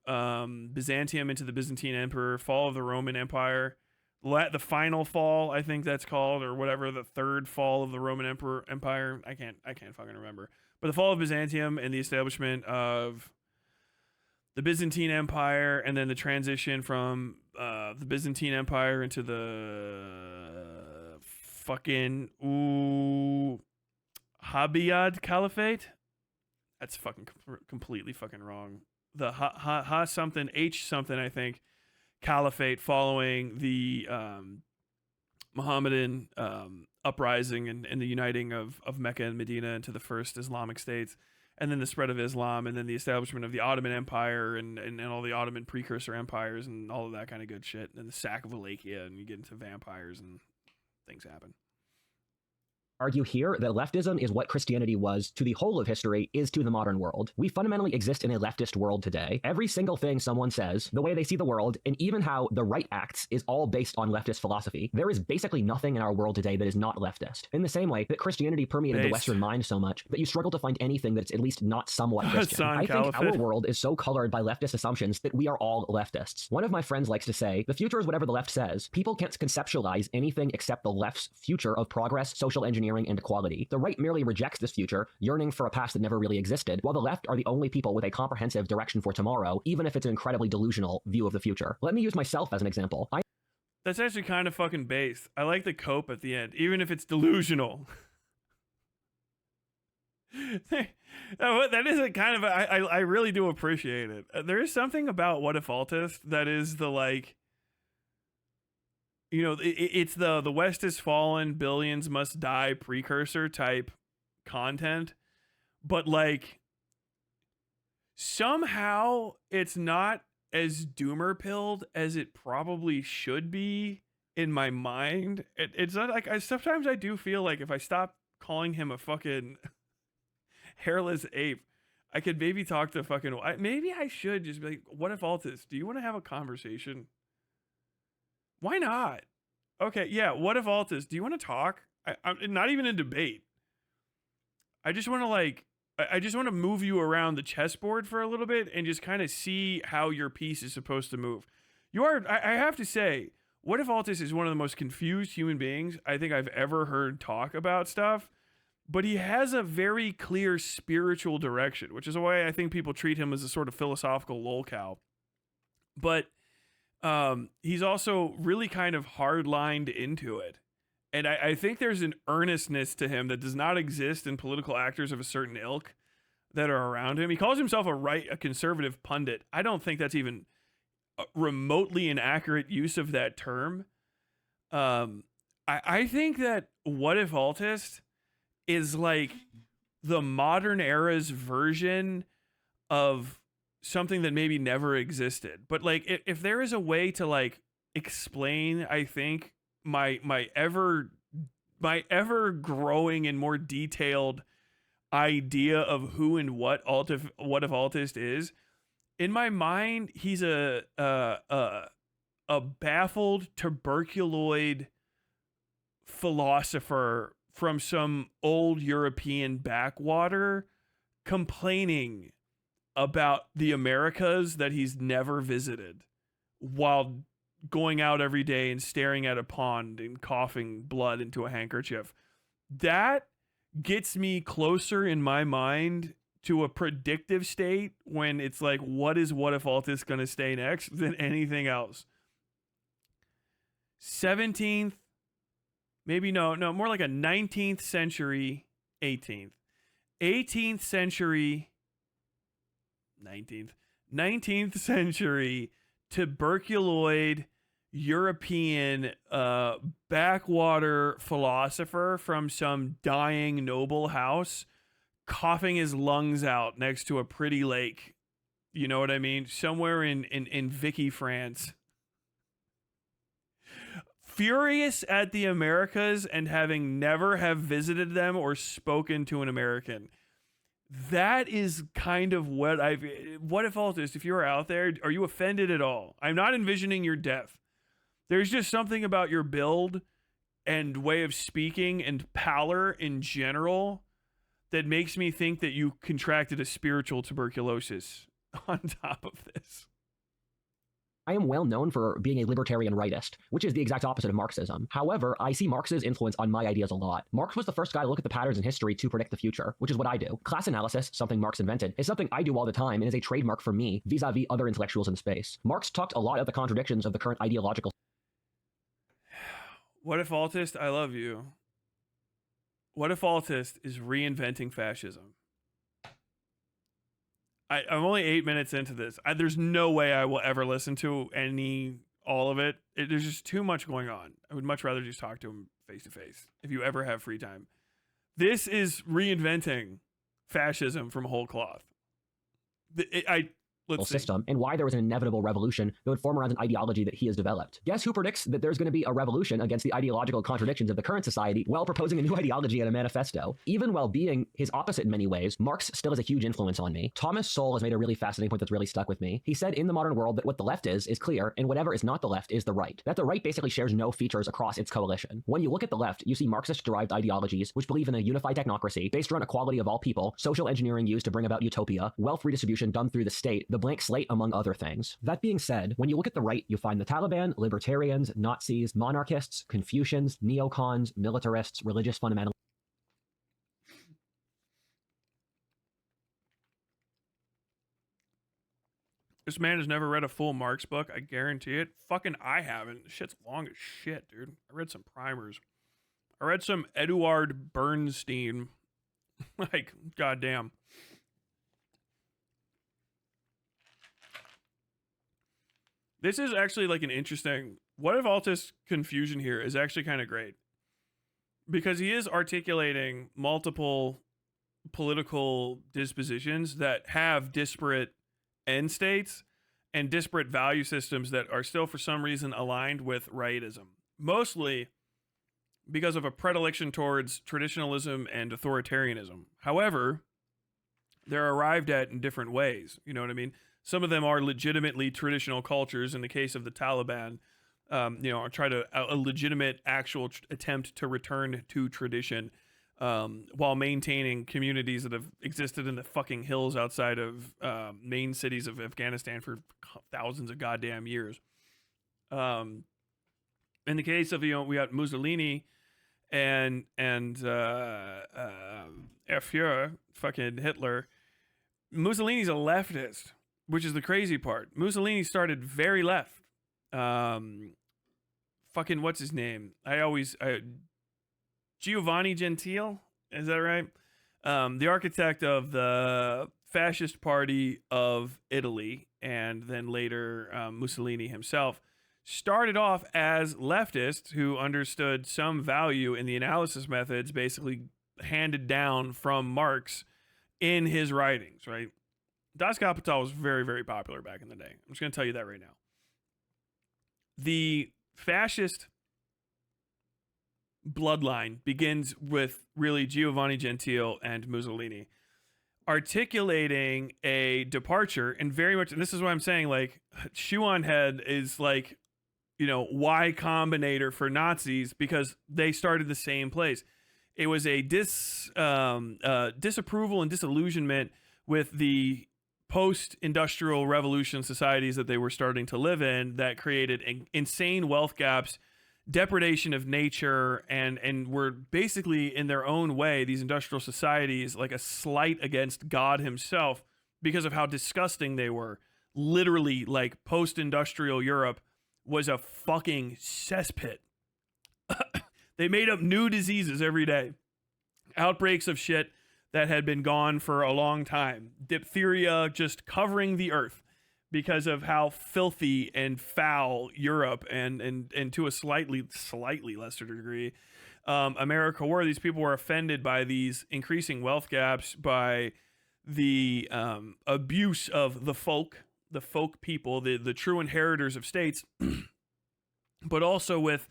Byzantium into the Byzantine Emperor, fall of the Roman Empire, the final fall, I think that's called, or whatever, the third fall of the Roman Empire. I can't fucking remember. But the fall of Byzantium and the establishment of the Byzantine Empire, and then the transition from the Byzantine Empire into the fucking Habiyad Caliphate. That's fucking completely fucking wrong. The ha something H something, I think, Caliphate, following the Mohammedan uprising and the uniting of Mecca and Medina into the first Islamic states, and then the spread of Islam, and then the establishment of the Ottoman Empire and all the Ottoman precursor empires and all of that kind of good shit, and the sack of Wallachia, and you get into vampires and things happen.
Argue here that leftism is what Christianity was to the whole of history is to the modern world. We fundamentally exist in a leftist world today. Every single thing someone says, the way they see the world, and even how the right acts is all based on leftist philosophy. There is basically nothing in our world today that is not leftist. In the same way that Christianity permeated the Western mind so much that you struggle to find anything that's at least not somewhat Christian. I think our world is so colored by leftist assumptions that we are all leftists. One of my friends likes to say, the future is whatever the left says. People can't conceptualize anything except the left's future of progress, social engineering, and equality. The right merely rejects this future, yearning for a past that never really existed, while the left are the only people with a comprehensive direction for tomorrow, even if it's an incredibly delusional view of the future. Let me use myself as an example.
That's actually kind of fucking based. I like the cope at the end, even if it's delusional. That is a kind of I really do appreciate it. There is something about WhatIfAltHist that is the like, you know, it's the West has fallen, billions must die precursor type content, but like somehow it's not as doomer pilled as it probably should be in my mind. It's not like sometimes I do feel like if I stop calling him a fucking hairless ape, I could maybe talk to fucking. Maybe I should just be like, WhatIfAltHist, do you want to have a conversation? Why not? Okay, yeah. WhatIfAltHist, do you want to talk? I'm not even in debate. I just want to like. I just want to move you around the chessboard for a little bit and just kind of see how your piece is supposed to move. You are. I have to say, WhatIfAltHist is one of the most confused human beings I think I've ever heard talk about stuff. But he has a very clear spiritual direction, which is why I think people treat him as a sort of philosophical lolcow. But he's also really kind of hard-lined into it. And I think there's an earnestness to him that does not exist in political actors of a certain ilk that are around him. He calls himself a conservative pundit. I don't think that's even remotely an accurate use of that term. I think that WhatIfAltHist is like the modern era's version of something that maybe never existed. But like if there is a way to like explain, I think my ever growing and more detailed idea of who and WhatIfAltHist is, in my mind he's a baffled tuberculoid philosopher from some old European backwater complaining about the Americas that he's never visited while going out every day and staring at a pond and coughing blood into a handkerchief. That gets me closer in my mind to a predictive state when it's like, what is WhatIfAltHist going to stay next than anything else? 17th, maybe no, more like a 19th century, 18th century, 19th century tuberculoid European backwater philosopher from some dying noble house coughing his lungs out next to a pretty lake. You know what I mean? Somewhere in Vicky, France. Furious at the Americas and having never have visited them or spoken to an American. That is kind of WhatIfAltHist, if you're out there, are you offended at all? I'm not envisioning your death. There's just something about your build and way of speaking and pallor in general that makes me think that you contracted a spiritual tuberculosis on top of this.
I am well known for being a libertarian rightist, which is the exact opposite of Marxism. However, I see Marx's influence on my ideas a lot. Marx was the first guy to look at the patterns in history to predict the future, which is what I do. Class analysis, something Marx invented, is something I do all the time and is a trademark for me vis-a-vis other intellectuals in space. Marx talked a lot of the contradictions of the current ideological.
WhatIfAltHist, I love you. WhatIfAltHist is reinventing fascism. I'm only 8 minutes into this. There's no way I will ever listen to all of it. There's just too much going on. I would much rather just talk to him face to face if you ever have free time. This is reinventing fascism from whole cloth.
System and why there was an inevitable revolution that would form around an ideology that he has developed. Guess who predicts that there's going to be a revolution against the ideological contradictions of the current society while proposing a new ideology and a manifesto? Even while being his opposite in many ways, Marx still has a huge influence on me. Thomas Sowell has made a really fascinating point that's really stuck with me. He said in the modern world that what the left is clear, and whatever is not the left is the right. That the right basically shares no features across its coalition. When you look at the left, you see Marxist-derived ideologies which believe in a unified technocracy based around equality of all people, social engineering used to bring about utopia, wealth redistribution done through the state, the blank slate, among other things. That being said, when you look at the right, you find the Taliban, libertarians, Nazis, monarchists, Confucians, neocons, militarists, religious fundamentalists.
This man has never read a full Marx book. I guarantee it. Fucking I haven't. Shit's long as shit, dude. I read some primers. I read some Eduard Bernstein. Like, goddamn. This is actually like an interesting. WhatIfAltHist confusion here is actually kind of great because he is articulating multiple political dispositions that have disparate end states and disparate value systems that are still for some reason aligned with rightism, mostly because of a predilection towards traditionalism and authoritarianism. However, they're arrived at in different ways. You know what I mean? Some of them are legitimately traditional cultures. In the case of the Taliban, try to a legitimate actual attempt to return to tradition, while maintaining communities that have existed in the fucking hills outside of main cities of Afghanistan for thousands of goddamn years. In the case of, we got Mussolini and Führer, fucking Hitler. Mussolini's a leftist, which is the crazy part. Mussolini started very left. Fucking what's his name? Giovanni Gentile, is that right? The architect of the fascist party of Italy, and then later Mussolini himself, started off as leftists who understood some value in the analysis methods basically handed down from Marx in his writings, right? Das Kapital was very, very popular back in the day. I'm just going to tell you that right now. The fascist bloodline begins with really Giovanni Gentile and Mussolini articulating a departure, and very much, and this is what I'm saying, like, shoe on head is like, Y Combinator for Nazis, because they started the same place. It was a disapproval and disillusionment with the post-industrial revolution societies that they were starting to live in that created insane wealth gaps, depredation of nature, and were basically, in their own way, these industrial societies, like a slight against God himself because of how disgusting they were. Literally, like, post-industrial Europe was a fucking cesspit. They made up new diseases every day. Outbreaks of shit that had been gone for a long time. Diphtheria just covering the earth because of how filthy and foul Europe and to a slightly lesser degree, America were. These people were offended by these increasing wealth gaps, by the abuse of the folk people, the true inheritors of states, but also with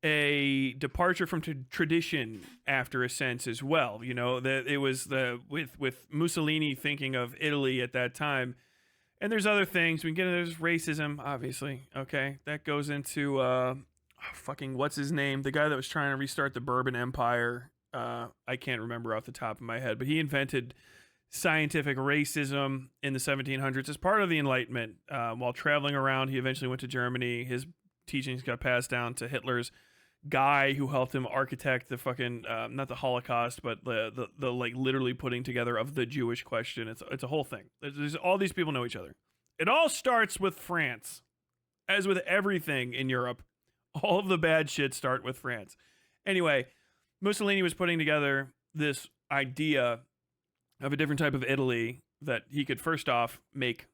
a departure from tradition after a sense as well. That it was with Mussolini thinking of Italy at that time, and there's other things we can get into. There's racism, obviously. Okay, that goes into fucking what's his name, the guy that was trying to restart the Bourbon Empire. I can't remember off the top of my head, but he invented scientific racism in the 1700s as part of the Enlightenment. While traveling around, he eventually went to Germany. His teachings got passed down to Hitler's guy who helped him architect the fucking not the Holocaust, but the like literally putting together of the Jewish question. It's a whole thing. There's all these people know each other. It all starts with France, as with everything in Europe. All of the bad shit start with France. Anyway, Mussolini was putting together this idea of a different type of Italy that he could first off make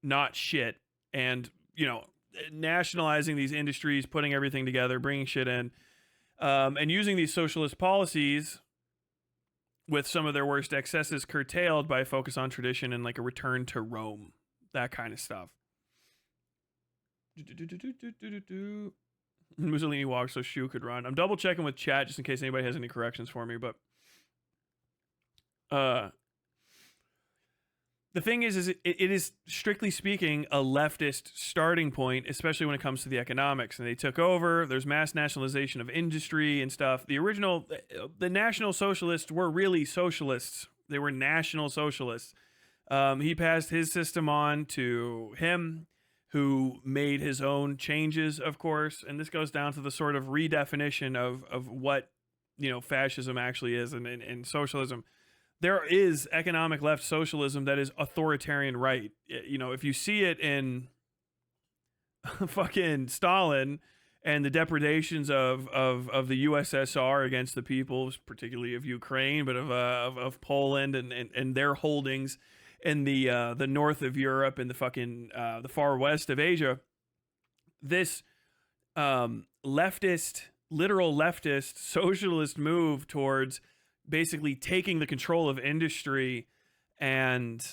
not shit, and nationalizing these industries, putting everything together, bringing shit in, and using these socialist policies with some of their worst excesses curtailed by a focus on tradition and like a return to Rome, that kind of stuff. Mussolini walked so Shu could run. I'm double checking with chat just in case anybody has any corrections for me, but the thing is it is strictly speaking a leftist starting point, especially when it comes to the economics. And they took over. There's mass nationalization of industry and stuff. The National Socialists were really socialists. They were National Socialists. He passed his system on to him, who made his own changes, of course. And this goes down to the sort of redefinition of what fascism actually is and socialism. There is economic left socialism that is authoritarian right. If you see it in fucking Stalin and the depredations of the USSR against the peoples, particularly of Ukraine, but of Poland and their holdings in the north of Europe and the far west of Asia. This literal leftist socialist move towards basically taking the control of industry and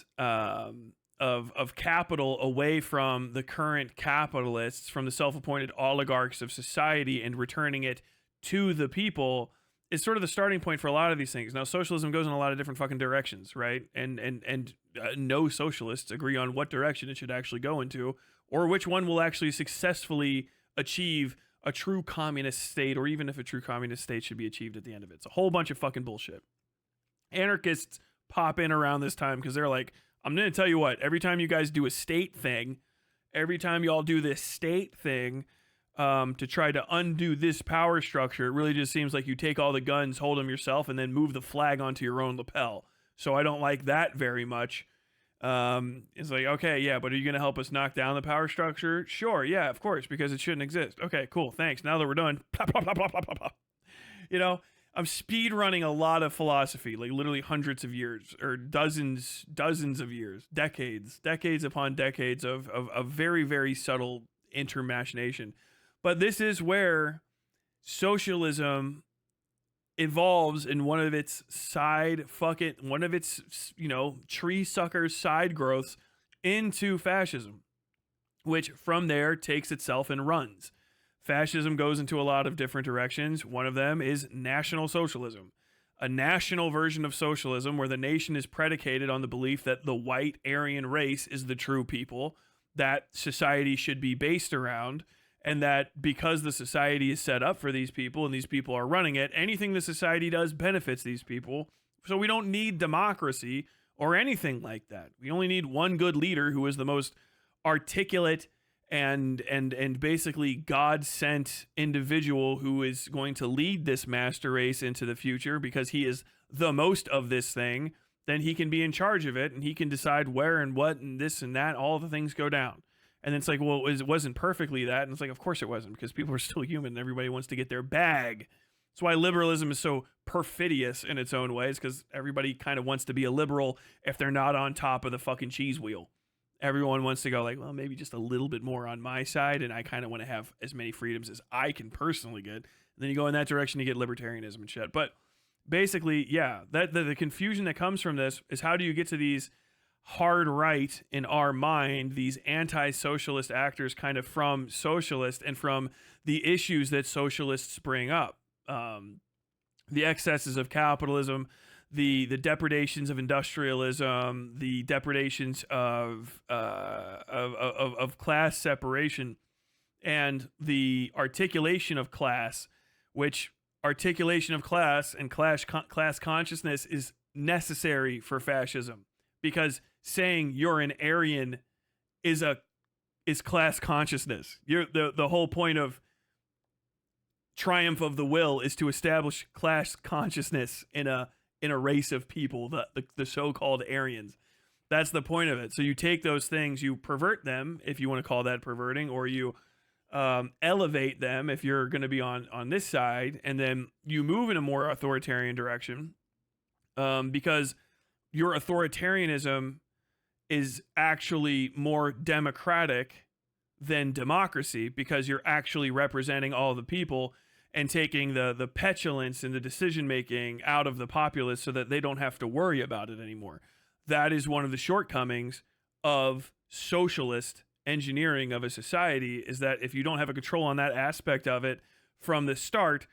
of capital away from the current capitalists, from the self-appointed oligarchs of society, and returning it to the people is sort of the starting point for a lot of these things. Now, socialism goes in a lot of different fucking directions, right? And no socialists agree on what direction it should actually go into, or which one will actually successfully achieve a true communist state, or even if a true communist state should be achieved at the end of it. It's a whole bunch of fucking bullshit. Anarchists pop in around this time because they're like, I'm going to tell you what, every time you guys do a state thing, every time y'all do this state thing to try to undo this power structure, it really just seems like you take all the guns, hold them yourself, and then move the flag onto your own lapel. So I don't like that very much. It's like, okay, yeah, but are you going to help us knock down the power structure? Sure, yeah, of course, because it shouldn't exist. Okay, cool, thanks. Now that we're done, blah, blah, blah, blah, blah, blah, blah. You know, I'm speed running a lot of philosophy, like literally hundreds of years, or dozens of years, decades upon decades of very, very subtle intermachination. But this is where socialism evolves in one of its tree sucker side growths into fascism, which from there takes itself and runs. Fascism goes into a lot of different directions. One of them is National Socialism, a national version of socialism where the nation is predicated on the belief that the white Aryan race is the true people that society should be based around, and that because the society is set up for these people and these people are running it, anything the society does benefits these people. So we don't need democracy or anything like that. We only need one good leader who is the most articulate and basically God-sent individual who is going to lead this master race into the future, because he is the most of this thing. Then he can be in charge of it, and he can decide where and what and this and that, all the things go down. And it's like, well, it wasn't perfectly that. And it's like, of course it wasn't, because people are still human and everybody wants to get their bag. That's why liberalism is so perfidious in its own ways, because everybody kind of wants to be a liberal if they're not on top of the fucking cheese wheel. Everyone wants to go like, well, maybe just a little bit more on my side, and I kind of want to have as many freedoms as I can personally get. And then you go in that direction, you get libertarianism and shit. But basically, yeah, that the confusion that comes from this is, how do you get to these hard right in our mind, these anti-socialist actors kind of from socialist and from the issues that socialists bring up, the excesses of capitalism, the depredations of industrialism, the depredations of class separation, and the articulation of class, which articulation of class and class consciousness is necessary for fascism, because saying you're an Aryan is class consciousness. The whole point of Triumph of the Will is to establish class consciousness in a race of people, the so-called Aryans. That's the point of it. So you take those things, you pervert them, if you want to call that perverting, or you elevate them if you're going to be on this side, and then you move in a more authoritarian direction, because your authoritarianism is actually more democratic than democracy, because you're actually representing all the people and taking the petulance and the decision making out of the populace so that they don't have to worry about it anymore. That is one of the shortcomings of socialist engineering of a society, is that if you don't have a control on that aspect of it from the start,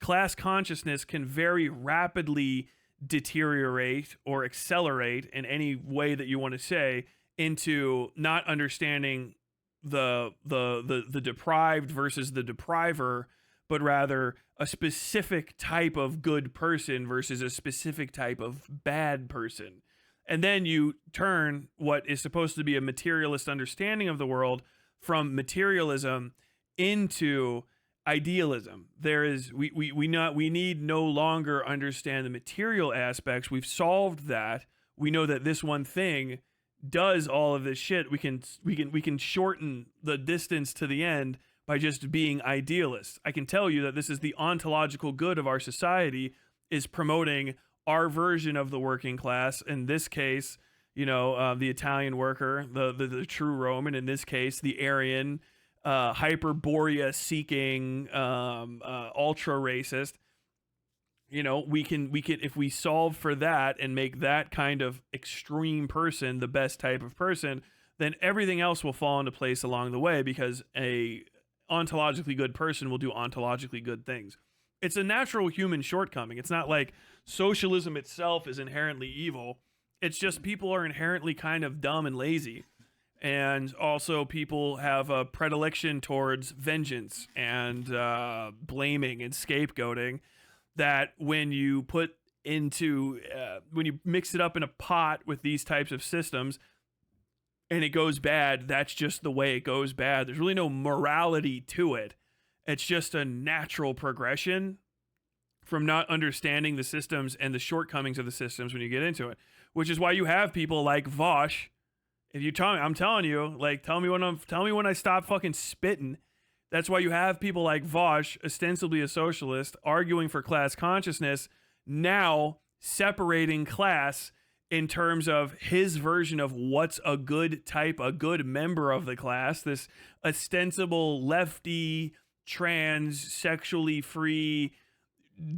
class consciousness can very rapidly deteriorate or accelerate, in any way that you want to say, into not understanding the deprived versus the depriver, but rather a specific type of good person versus a specific type of bad person. And then you turn what is supposed to be a materialist understanding of the world from materialism into idealism. We need no longer understand the material aspects. We've solved that. We know that this one thing does all of this shit. We can shorten the distance to the end by just being idealists. I can tell you that this is the ontological good of our society, is promoting our version of the working class. In this case, the Italian worker, the true Roman. In this case, the Aryan, Hyperborea seeking, ultra racist. We can if we solve for that and make that kind of extreme person the best type of person, then everything else will fall into place along the way, because a ontologically good person will do ontologically good things. It's a natural human shortcoming. It's not like socialism itself is inherently evil. It's just people are inherently kind of dumb and lazy. And also people have a predilection towards vengeance and blaming and scapegoating, that when you when you mix it up in a pot with these types of systems and it goes bad, that's just the way it goes bad. There's really no morality to it. It's just a natural progression from not understanding the systems and the shortcomings of the systems when you get into it, which is why you have people like Vosh. If you tell me, I'm telling you, like, tell me when I stop fucking spitting. That's why you have people like Vosh, ostensibly a socialist, arguing for class consciousness, now separating class in terms of his version of what's a good type, a good member of the class, this ostensible lefty, trans, sexually free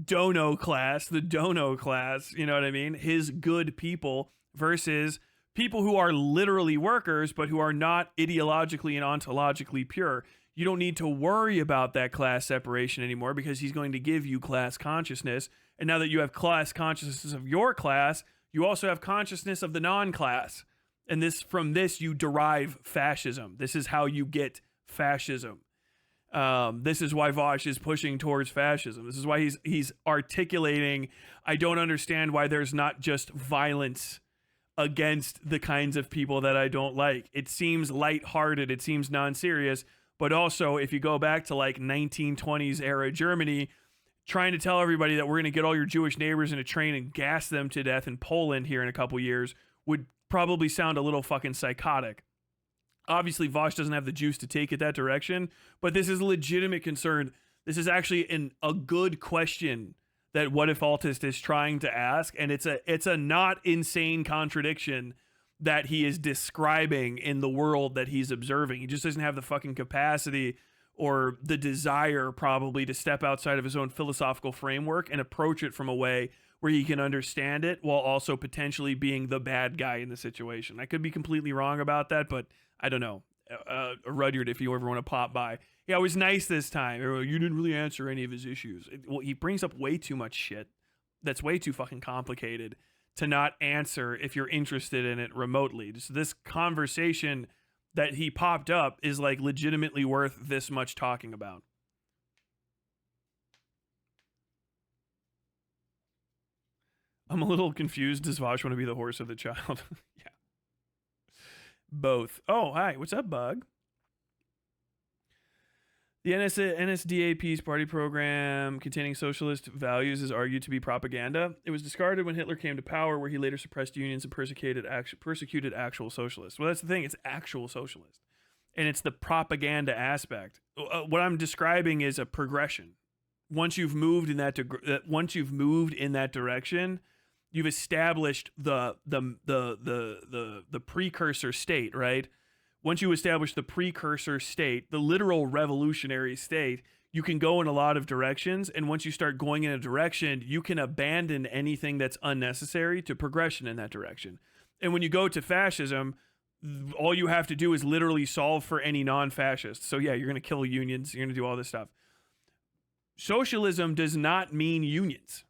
dono class, the dono class, you know what I mean? His good people versus people who are literally workers, but who are not ideologically and ontologically pure. You don't need to worry about that class separation anymore, because he's going to give you class consciousness. And now that you have class consciousness of your class, you also have consciousness of the non-class. And from this, you derive fascism. This is how you get fascism. This is why Vosh is pushing towards fascism. This is why he's articulating, I don't understand why there's not just violence against the kinds of people that I don't like. It seems lighthearted. It seems non-serious. But also, if you go back to like 1920s era Germany, trying to tell everybody that we're going to get all your Jewish neighbors in a train and gas them to death in Poland here in a couple years would probably sound a little fucking psychotic. Obviously, Vosh doesn't have the juice to take it that direction, but this is a legitimate concern. This is actually a good question that WhatIfAltHist is trying to ask, and it's a not insane contradiction that he is describing in the world that he's observing. He just doesn't have the fucking capacity or the desire probably to step outside of his own philosophical framework and approach it from a way where he can understand it while also potentially being the bad guy in the situation. I could be completely wrong about that, but I don't know. Rudyard, if you ever want to pop by. Yeah, it was nice this time. You didn't really answer any of his issues. Well, he brings up way too much shit that's way too fucking complicated to not answer if you're interested in it remotely. So this conversation that he popped up is like legitimately worth this much talking about. I'm a little confused. Does Vosh want to be the horse or the child? Yeah. Both. Oh, hi. What's up, Bug? The NSDAP's party program containing socialist values is argued to be propaganda. It was discarded when Hitler came to power, where he later suppressed unions and persecuted actual socialists. Well, that's the thing. It's actual socialist. And it's the propaganda aspect. What I'm describing is a progression. Once you've moved in that direction, you've established the precursor state, right? Once you establish the precursor state, the literal revolutionary state, you can go in a lot of directions. And once you start going in a direction, you can abandon anything that's unnecessary to progression in that direction. And when you go to fascism, all you have to do is literally solve for any non-fascist. So yeah, you're going to kill unions. You're going to do all this stuff. Socialism does not mean unions.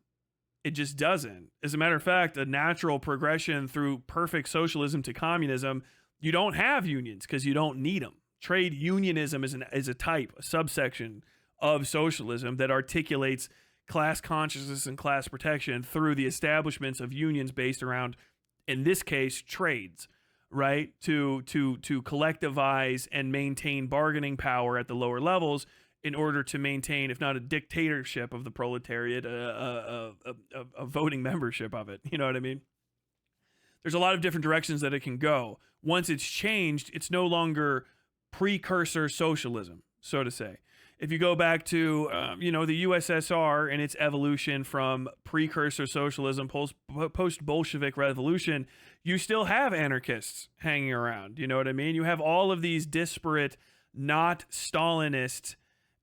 It just doesn't. As a matter of fact, a natural progression through perfect socialism to communism, you don't have unions because you don't need them. Trade unionism is a type, a subsection of socialism that articulates class consciousness and class protection through the establishments of unions based around, in this case, trades, right? To collectivize and maintain bargaining power at the lower levels in order to maintain, if not a dictatorship of the proletariat, a voting membership of it. You know what I mean? There's a lot of different directions that it can go. Once it's changed, it's no longer precursor socialism. so to say. If you go back to, the USSR and its evolution from precursor socialism, post-Bolshevik revolution, you still have anarchists hanging around. You know what I mean? You have all of these disparate, not Stalinist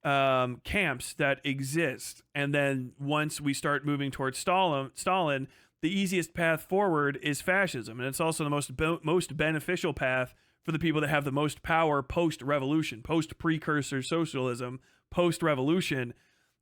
camps that exist. And then once we start moving towards Stalin, the easiest path forward is fascism. And it's also the most beneficial path for the people that have the most power post-revolution, post-precursor socialism, post-revolution.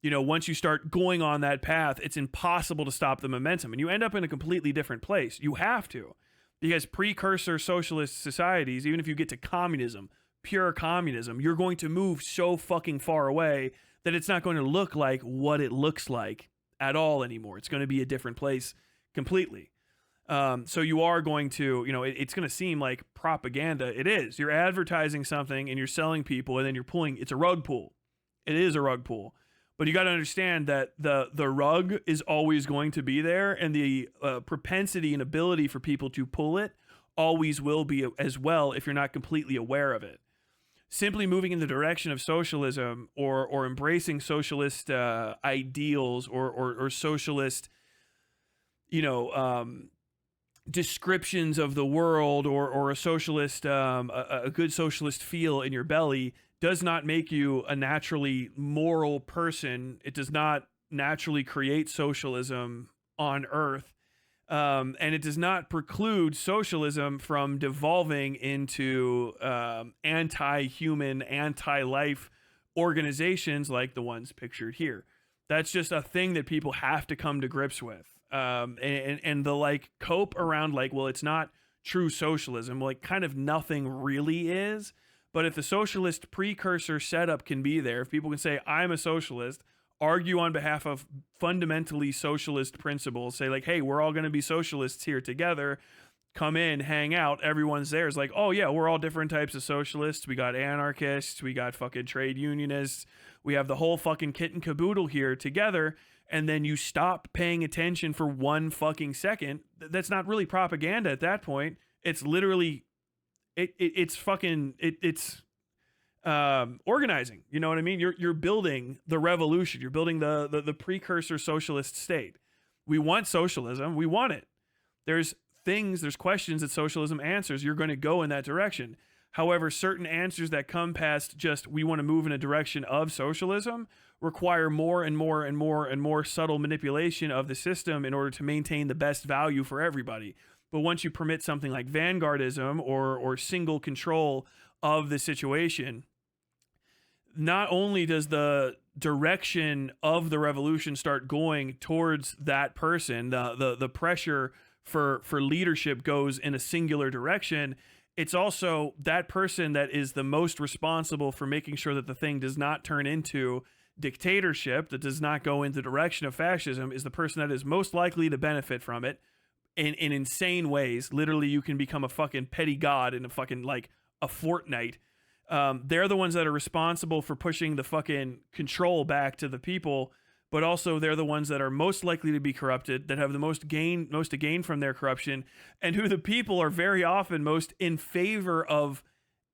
Once you start going on that path, it's impossible to stop the momentum. And you end up in a completely different place. You have to. Because precursor socialist societies, even if you get to communism, pure communism, you're going to move so fucking far away that it's not going to look like what it looks like at all anymore. It's going to be a different place completely. So you are going to, it's going to seem like propaganda. It is. You're advertising something and you're selling people, and then it's a rug pull. It is a rug pull. But you got to understand that the rug is always going to be there, and the propensity and ability for people to pull it always will be as well if you're not completely aware of it. Simply moving in the direction of socialism or embracing socialist ideals or socialist, descriptions of the world or a socialist, a good socialist feel in your belly does not make you a naturally moral person. It does not naturally create socialism on Earth. And it does not preclude socialism from devolving into anti-human, anti-life organizations like the ones pictured here. That's just a thing that people have to come to grips with. And the cope around well, it's not true socialism. Kind of nothing really is. But if the socialist precursor setup can be there, if people can say, I'm a socialist, argue on behalf of fundamentally socialist principles, say hey, we're all going to be socialists here together, come in, hang out, everyone's there. It's oh yeah, we're all different types of socialists. We got anarchists, we got fucking trade unionists, we have the whole fucking kit and caboodle here together. And then you stop paying attention for 1 fucking second. That's not really propaganda at that point. It's literally, it's organizing. You know what I mean? You're building the revolution. You're building the precursor socialist state. We want socialism. We want it. There's questions that socialism answers. You're going to go in that direction. However, certain answers that come past just, we want to move in a direction of socialism, require more and more and more and more subtle manipulation of the system in order to maintain the best value for everybody. But once you permit something like vanguardism or single control of the situation, not only does the direction of the revolution start going towards that person, the pressure for leadership goes in a singular direction, it's also that person that is the most responsible for making sure that the thing does not turn into dictatorship, that does not go in the direction of fascism, is the person that is most likely to benefit from it in insane ways. Literally, you can become a fucking petty god in a fucking a fortnight. They're the ones that are responsible for pushing the fucking control back to the people, but also they're the ones that are most likely to be corrupted, that have the most to gain from their corruption, and who the people are very often most in favor of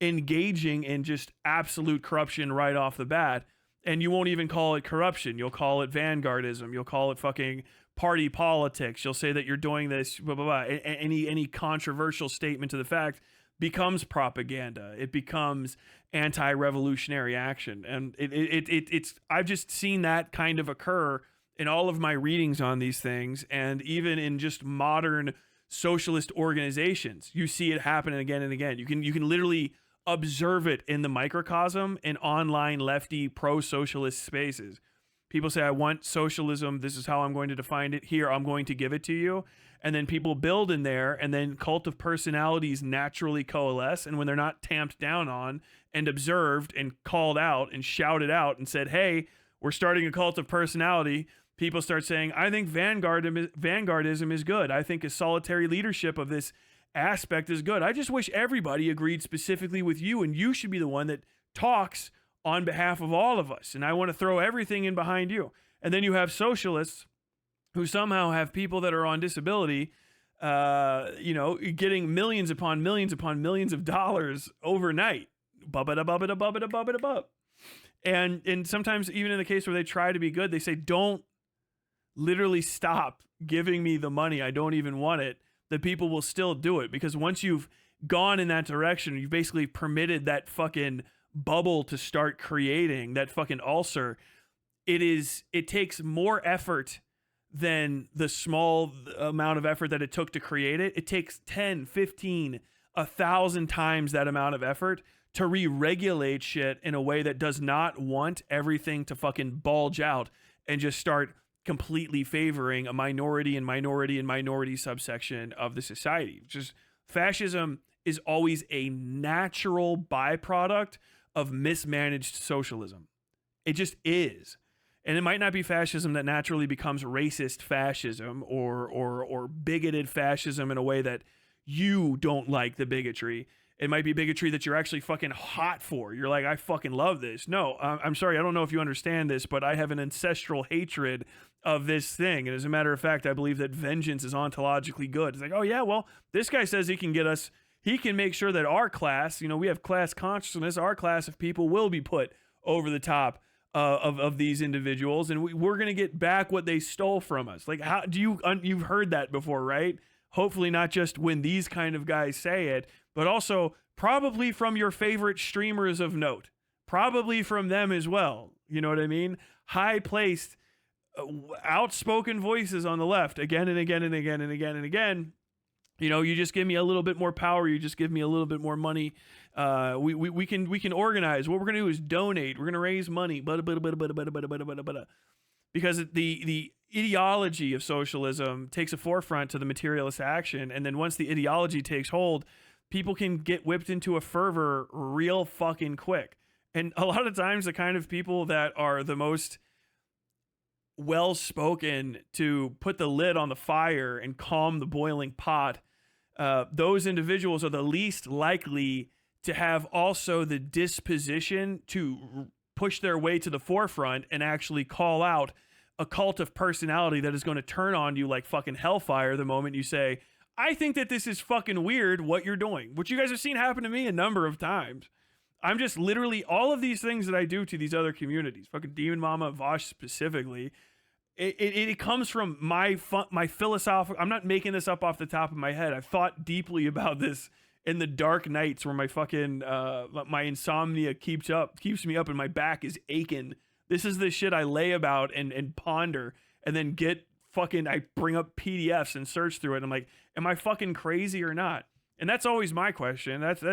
engaging in just absolute corruption right off the bat. And you won't even call it corruption. You'll call it vanguardism. You'll call it fucking party politics. You'll say that you're doing this, blah, blah, blah. Any controversial statement to the fact becomes propaganda. It becomes anti-revolutionary action. And it's I've just seen that kind of occur in all of my readings on these things, and even in just modern socialist organizations. You see it happen again and again. You can literally observe it in the microcosm in online lefty pro-socialist spaces. People say, I want socialism. This is how I'm going to define it. Here, I'm going to give it to you. And then people build in there, and then cult of personalities naturally coalesce. And when they're not tamped down on and observed and called out and shouted out and said, hey, we're starting a cult of personality, people start saying, I think vanguardism is good. I think a solitary leadership of this aspect is good. I just wish everybody agreed specifically with you, and you should be the one that talks on behalf of all of us. And I want to throw everything in behind you. And then you have socialists who somehow have people that are on disability, getting millions upon millions upon millions of dollars overnight. Bubba-da-bubba-da-bubba-da-bubba-da-bub. And sometimes even in the case where they try to be good, they say, don't literally stop giving me the money. I don't even want it. The people will still do it, because once you've gone in that direction, you've basically permitted that fucking bubble to start creating that fucking ulcer. It takes more effort than the small amount of effort that it took to create it. It takes 10, 15, 1,000 times that amount of effort to re-regulate shit in a way that does not want everything to fucking bulge out and just start completely favoring a minority and minority and minority subsection of the society. Just fascism is always a natural byproduct of mismanaged socialism. It just is. And it might not be fascism that naturally becomes racist fascism or bigoted fascism in a way that you don't like the bigotry. It might be bigotry that you're actually fucking hot for. You're like, I fucking love this. No, I'm sorry. I don't know if you understand this, but I have an ancestral hatred of this thing. And as a matter of fact, I believe that vengeance is ontologically good. It's like, oh yeah, well, this guy says he can make sure that our class, we have class consciousness, our class of people will be put over the top of these individuals, and we're going to get back what they stole from us. Like, how do you've heard that before, right? Hopefully not just when these kind of guys say it, but also probably from your favorite streamers of note, probably from them as well. You know what I mean? High-placed, outspoken voices on the left, again and again and again and again and again. You just give me a little bit more power. You just give me a little bit more money. We can organize. What we're gonna do is donate. We're gonna raise money. Because the ideology of socialism takes a forefront to the materialist action, and then once the ideology takes hold, people can get whipped into a fervor real fucking quick. And a lot of times, the kind of people that are the most well-spoken to put the lid on the fire and calm the boiling pot, those individuals are the least likely to have also the disposition to push their way to the forefront and actually call out a cult of personality that is going to turn on you like fucking hellfire the moment you say, I think that this is fucking weird what you're doing, which you guys have seen happen to me a number of times. I'm just literally, all of these things that I do to these other communities, fucking Demon Mama, Vosh specifically, it comes from my philosophical, I'm not making this up off the top of my head. I've thought deeply about this in the dark nights where my fucking, my insomnia keeps me up and my back is aching. This is the shit I lay about and ponder, and then I bring up PDFs and search through it. I'm like, am I fucking crazy or not? And that's always my question. That's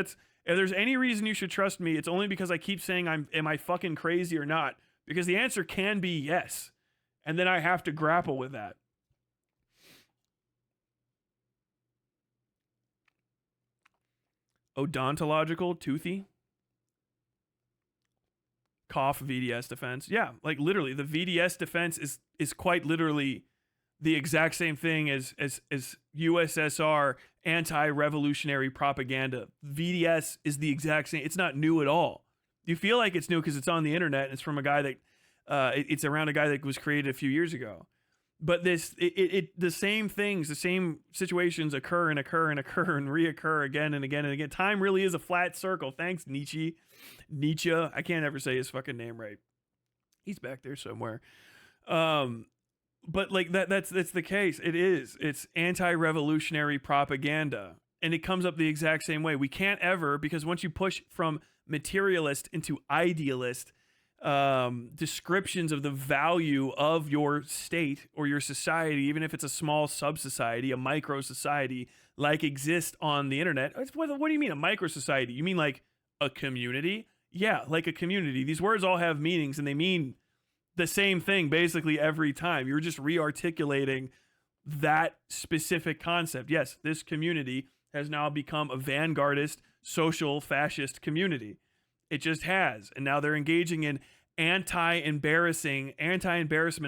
if there's any reason you should trust me, it's only because I keep saying am I fucking crazy or not? Because the answer can be yes. And then I have to grapple with that. Odontological, toothy. Cough, VDS defense. Yeah, like literally, the VDS defense is quite literally the exact same thing as USSR anti-revolutionary propaganda. VDS is the exact same. It's not new at all. You feel like it's new because it's on the internet and it's from a guy that it's around a guy that was created a few years ago. But the same things, the same situations occur and reoccur again and again and again. Time really is a flat circle. Thanks, Nietzsche. I can't ever say his fucking name right. He's back there somewhere. But like that's the case. It's anti-revolutionary propaganda, and it comes up the exact same way. We can't ever, because once you push from materialist into idealist descriptions of the value of your state or your society, even if it's a small sub-society, a micro-society like exists on the internet. What do you mean a micro-society? You mean like a community? Yeah, like a community. These words all have meanings and they mean the same thing basically every time. You're just re-articulating that specific concept. Yes, this community has now become a vanguardist social fascist community. It just has. And now they're engaging in anti-embarrassment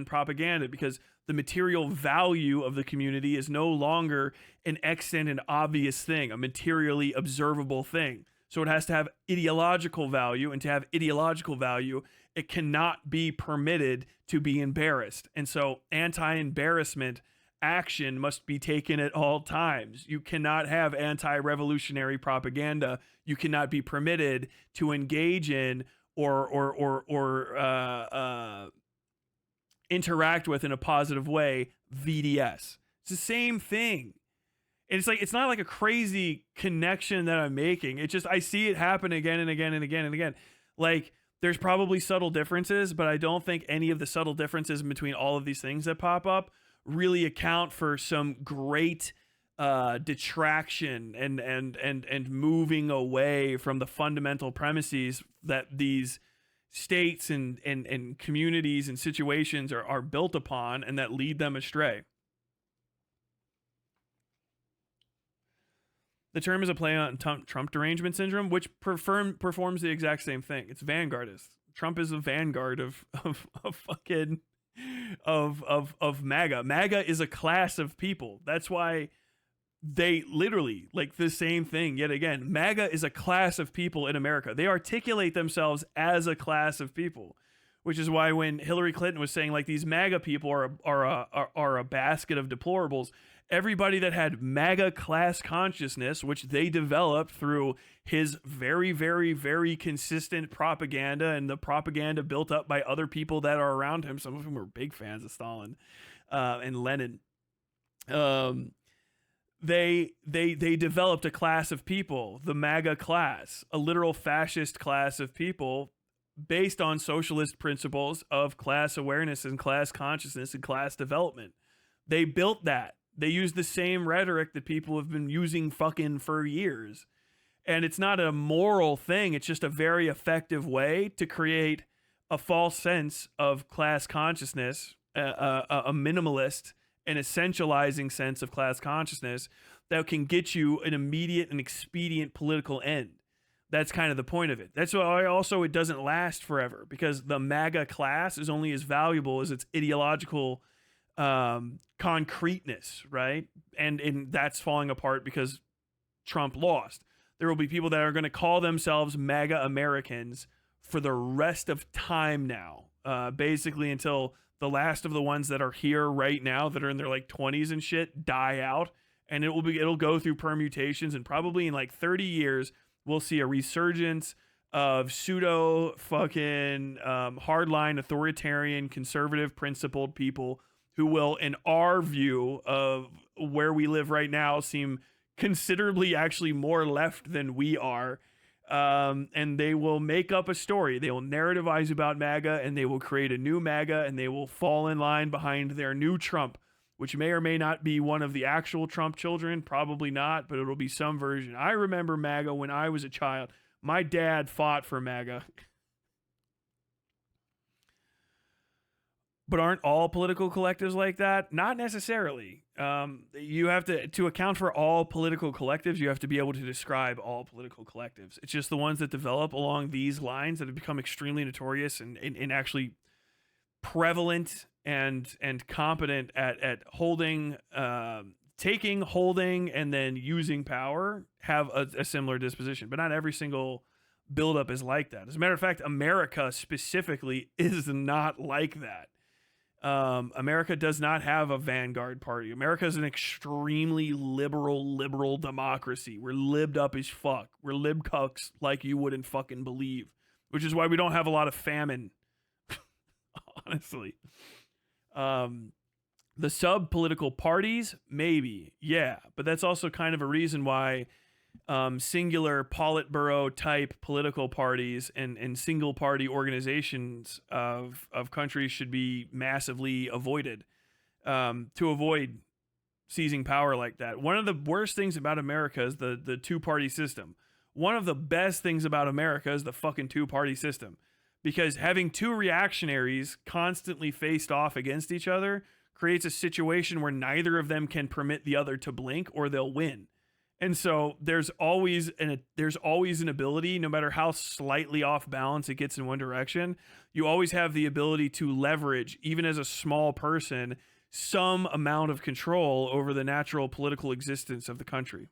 propaganda because the material value of the community is no longer an extant and obvious thing, a materially observable thing. So it has to have ideological value, and to have ideological value, it cannot be permitted to be embarrassed. And so anti-embarrassment action must be taken at all times. You cannot have anti-revolutionary propaganda. You cannot be permitted to engage in or interact with in a positive way, VDS. It's the same thing. And it's like, it's not like a crazy connection that I'm making. It's just, I see it happen again and again and again and again. Like, there's probably subtle differences, but I don't think any of the subtle differences between all of these things that pop up really account for some great detraction and moving away from the fundamental premises that these states and communities and situations are built upon and that lead them astray. The term is a play on Trump derangement syndrome, which performs the exact same thing. It's vanguardist. Trump is a vanguard of fucking of MAGA. MAGA is a class of people. That's why they literally, like, the same thing yet again. MAGA is a class of people in America. They articulate themselves as a class of people, which is why when Hillary Clinton was saying, like, these MAGA people are a basket of deplorables, everybody that had MAGA class consciousness, which they developed through his very, very, very consistent propaganda and the propaganda built up by other people that are around him. Some of whom were big fans of Stalin and Lenin. They developed a class of people, the MAGA class, a literal fascist class of people based on socialist principles of class awareness and class consciousness and class development. They built that. They use the same rhetoric that people have been using fucking for years. And it's not a moral thing. It's just a very effective way to create a false sense of class consciousness, a minimalist and essentializing sense of class consciousness that can get you an immediate and expedient political end. That's kind of the point of it. That's why also it doesn't last forever, because the MAGA class is only as valuable as its ideological concreteness, right? And that's falling apart because Trump lost. There will be people that are going to call themselves MAGA Americans for the rest of time now, basically until the last of the ones that are here right now that are in their like 20s and shit die out, and it'll go through permutations, and probably in like 30 years we'll see a resurgence of pseudo fucking hardline authoritarian conservative principled people who will, in our view of where we live right now, seem considerably actually more left than we are. And they will make up a story. They will narrativize about MAGA, and they will create a new MAGA, and they will fall in line behind their new Trump, which may or may not be one of the actual Trump children. Probably not, but it'll be some version. I remember MAGA when I was a child. My dad fought for MAGA. But aren't all political collectives like that? Not necessarily. You have to account for all political collectives, you have to be able to describe all political collectives. It's just the ones that develop along these lines that have become extremely notorious and actually prevalent and competent at holding, taking, holding, and then using power have a similar disposition. But not every single buildup is like that. As a matter of fact, America specifically is not like that. America does not have a vanguard party. America is an extremely liberal democracy. We're libbed up as fuck. We're lib cucks like you wouldn't fucking believe, which is why we don't have a lot of famine. Honestly. The sub-political parties, maybe, yeah, but that's also kind of a reason why singular Politburo type political parties and single party organizations of countries should be massively avoided, to avoid seizing power like that. One of the worst things about America is the two-party system. One of the best things about America is the fucking two-party system, because having two reactionaries constantly faced off against each other creates a situation where neither of them can permit the other to blink or they'll win. And so there's always an ability, no matter how slightly off balance it gets in one direction, you always have the ability to leverage, even as a small person, some amount of control over the natural political existence of the country.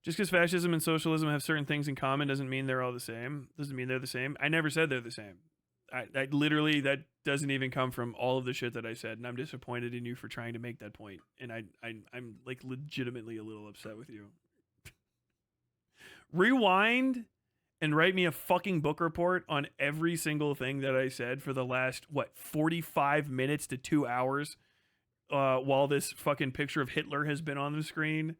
Just because fascism and socialism have certain things in common doesn't mean they're all the same. Doesn't mean they're the same. I never said they're the same. I literally, that doesn't even come from all of the shit that I said, and I'm disappointed in you for trying to make that point. And I'm like legitimately a little upset with you. Rewind and write me a fucking book report on every single thing that I said for the last 45 minutes to 2 hours, while this fucking picture of Hitler has been on the screen,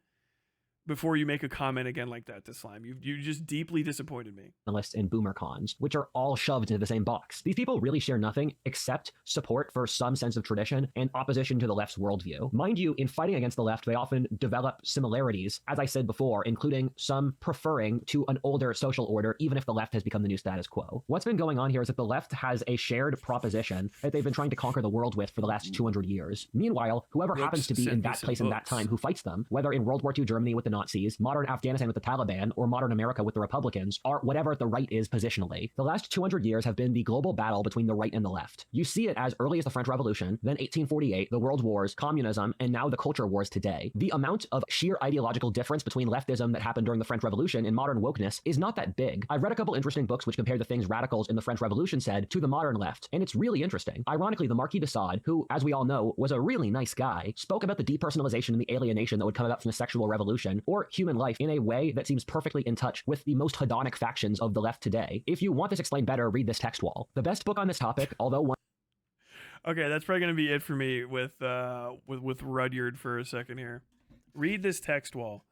before you make a comment again like that to Slime. You just deeply disappointed me.
Analysts and boomer cons, which are all shoved into the same box. These people really share nothing except support for some sense of tradition and opposition to the left's worldview. Mind you, in fighting against the left, they often develop similarities, as I said before, including some preferring to an older social order, even if the left has become the new status quo. What's been going on here is that the left has a shared proposition that they've been trying to conquer the world with for the last 200 years. Meanwhile, whoever happens to be in that place in that time who fights them, whether in World War II Germany with the Nazis, modern Afghanistan with the Taliban, or modern America with the Republicans, are whatever the right is positionally. The last 200 years have been the global battle between the right and the left. You see it as early as the French Revolution, then 1848, the World Wars, communism, and now the culture wars today. The amount of sheer ideological difference between leftism that happened during the French Revolution and modern wokeness is not that big. I've read a couple interesting books which compare the things radicals in the French Revolution said to the modern left, and it's really interesting. Ironically, the Marquis de Sade, who, as we all know, was a really nice guy, spoke about the depersonalization and the alienation that would come about from the sexual revolution, or human life, in a way that seems perfectly in touch with the most hedonic factions of the left today. If you want this explained better, read this text wall. The best book on this topic, although one...
Okay, that's probably going to be it for me with Rudyard for a second here. Read this text wall.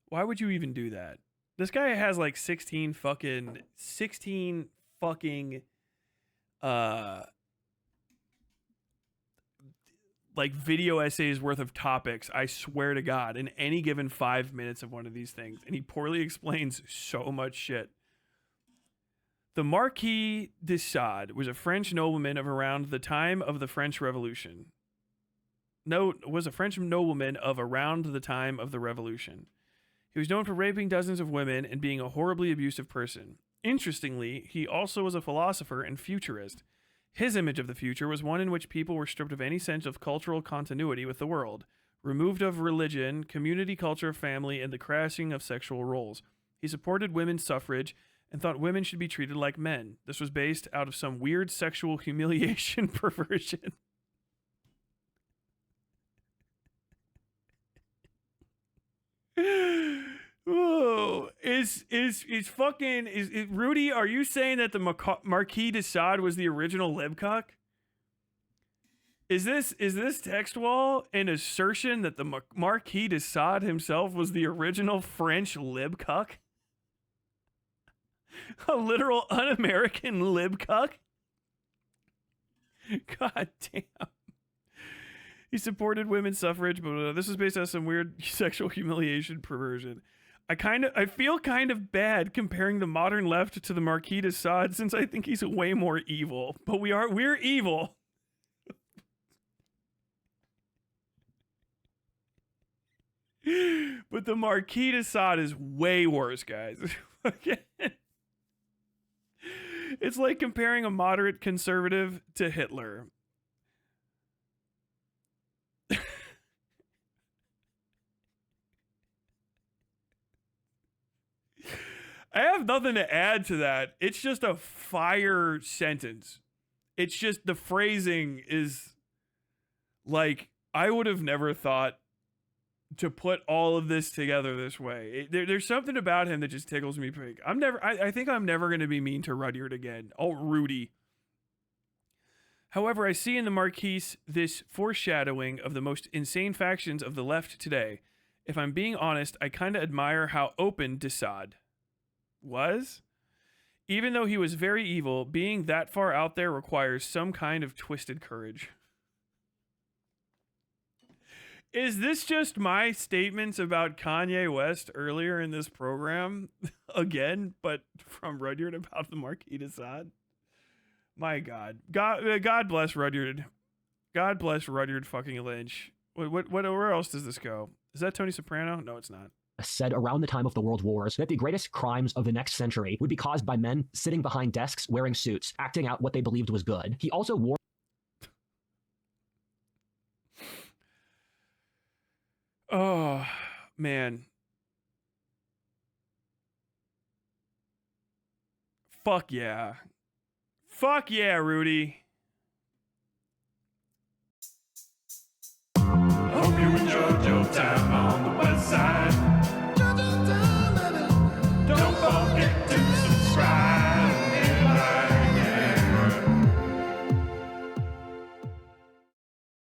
Why would you even do that? This guy has like 16 fucking like video essays worth of topics, I swear to God, in any given 5 minutes of one of these things. And he poorly explains so much shit. The Marquis de Sade was a French nobleman of around the time of the French Revolution. Was a French nobleman of around the time of the Revolution. He was known for raping dozens of women and being a horribly abusive person. Interestingly, he also was a philosopher and futurist. His image of the future was one in which people were stripped of any sense of cultural continuity with the world, removed of religion, community culture, family, and the crashing of sexual roles. He supported women's suffrage and thought women should be treated like men. This was based out of some weird sexual humiliation perversion. Whoa. Rudy, are you saying that the Marquis de Sade was the original libcuck? Is this text wall an assertion that the Marquis de Sade himself was the original French libcuck? A literal un-American libcuck? God damn. He supported women's suffrage, but this was based on some weird sexual humiliation perversion. I feel kind of bad comparing the modern left to the Marquis de Sade, since I think he's way more evil. But we're evil. But the Marquis de Sade is way worse, guys. It's like comparing a moderate conservative to Hitler. I have nothing to add to that. It's just a fire sentence. It's just the phrasing is like, I would have never thought to put all of this together this way. There's something about him that just tickles me pink. I think I'm never going to be mean to Rudyard again. Oh, Rudy. However, I see in the Marquise this foreshadowing of the most insane factions of the left today. If I'm being honest, I kind of admire how open de Sade was. Even though he was very evil, being that far out there requires some kind of twisted courage. Is this just my statements about Kanye West earlier in this program? Again, but from Rudyard about the Marquis de Sade? My God. God bless Rudyard. God bless Rudyard fucking Lynch. Where else does this go? Is that Tony Soprano? No, it's not.
Said around the time of the World Wars that the greatest crimes of the next century would be caused by men sitting behind desks wearing suits, acting out what they believed was good. He also warned...
Oh, man. Fuck yeah. Fuck yeah, Rudy.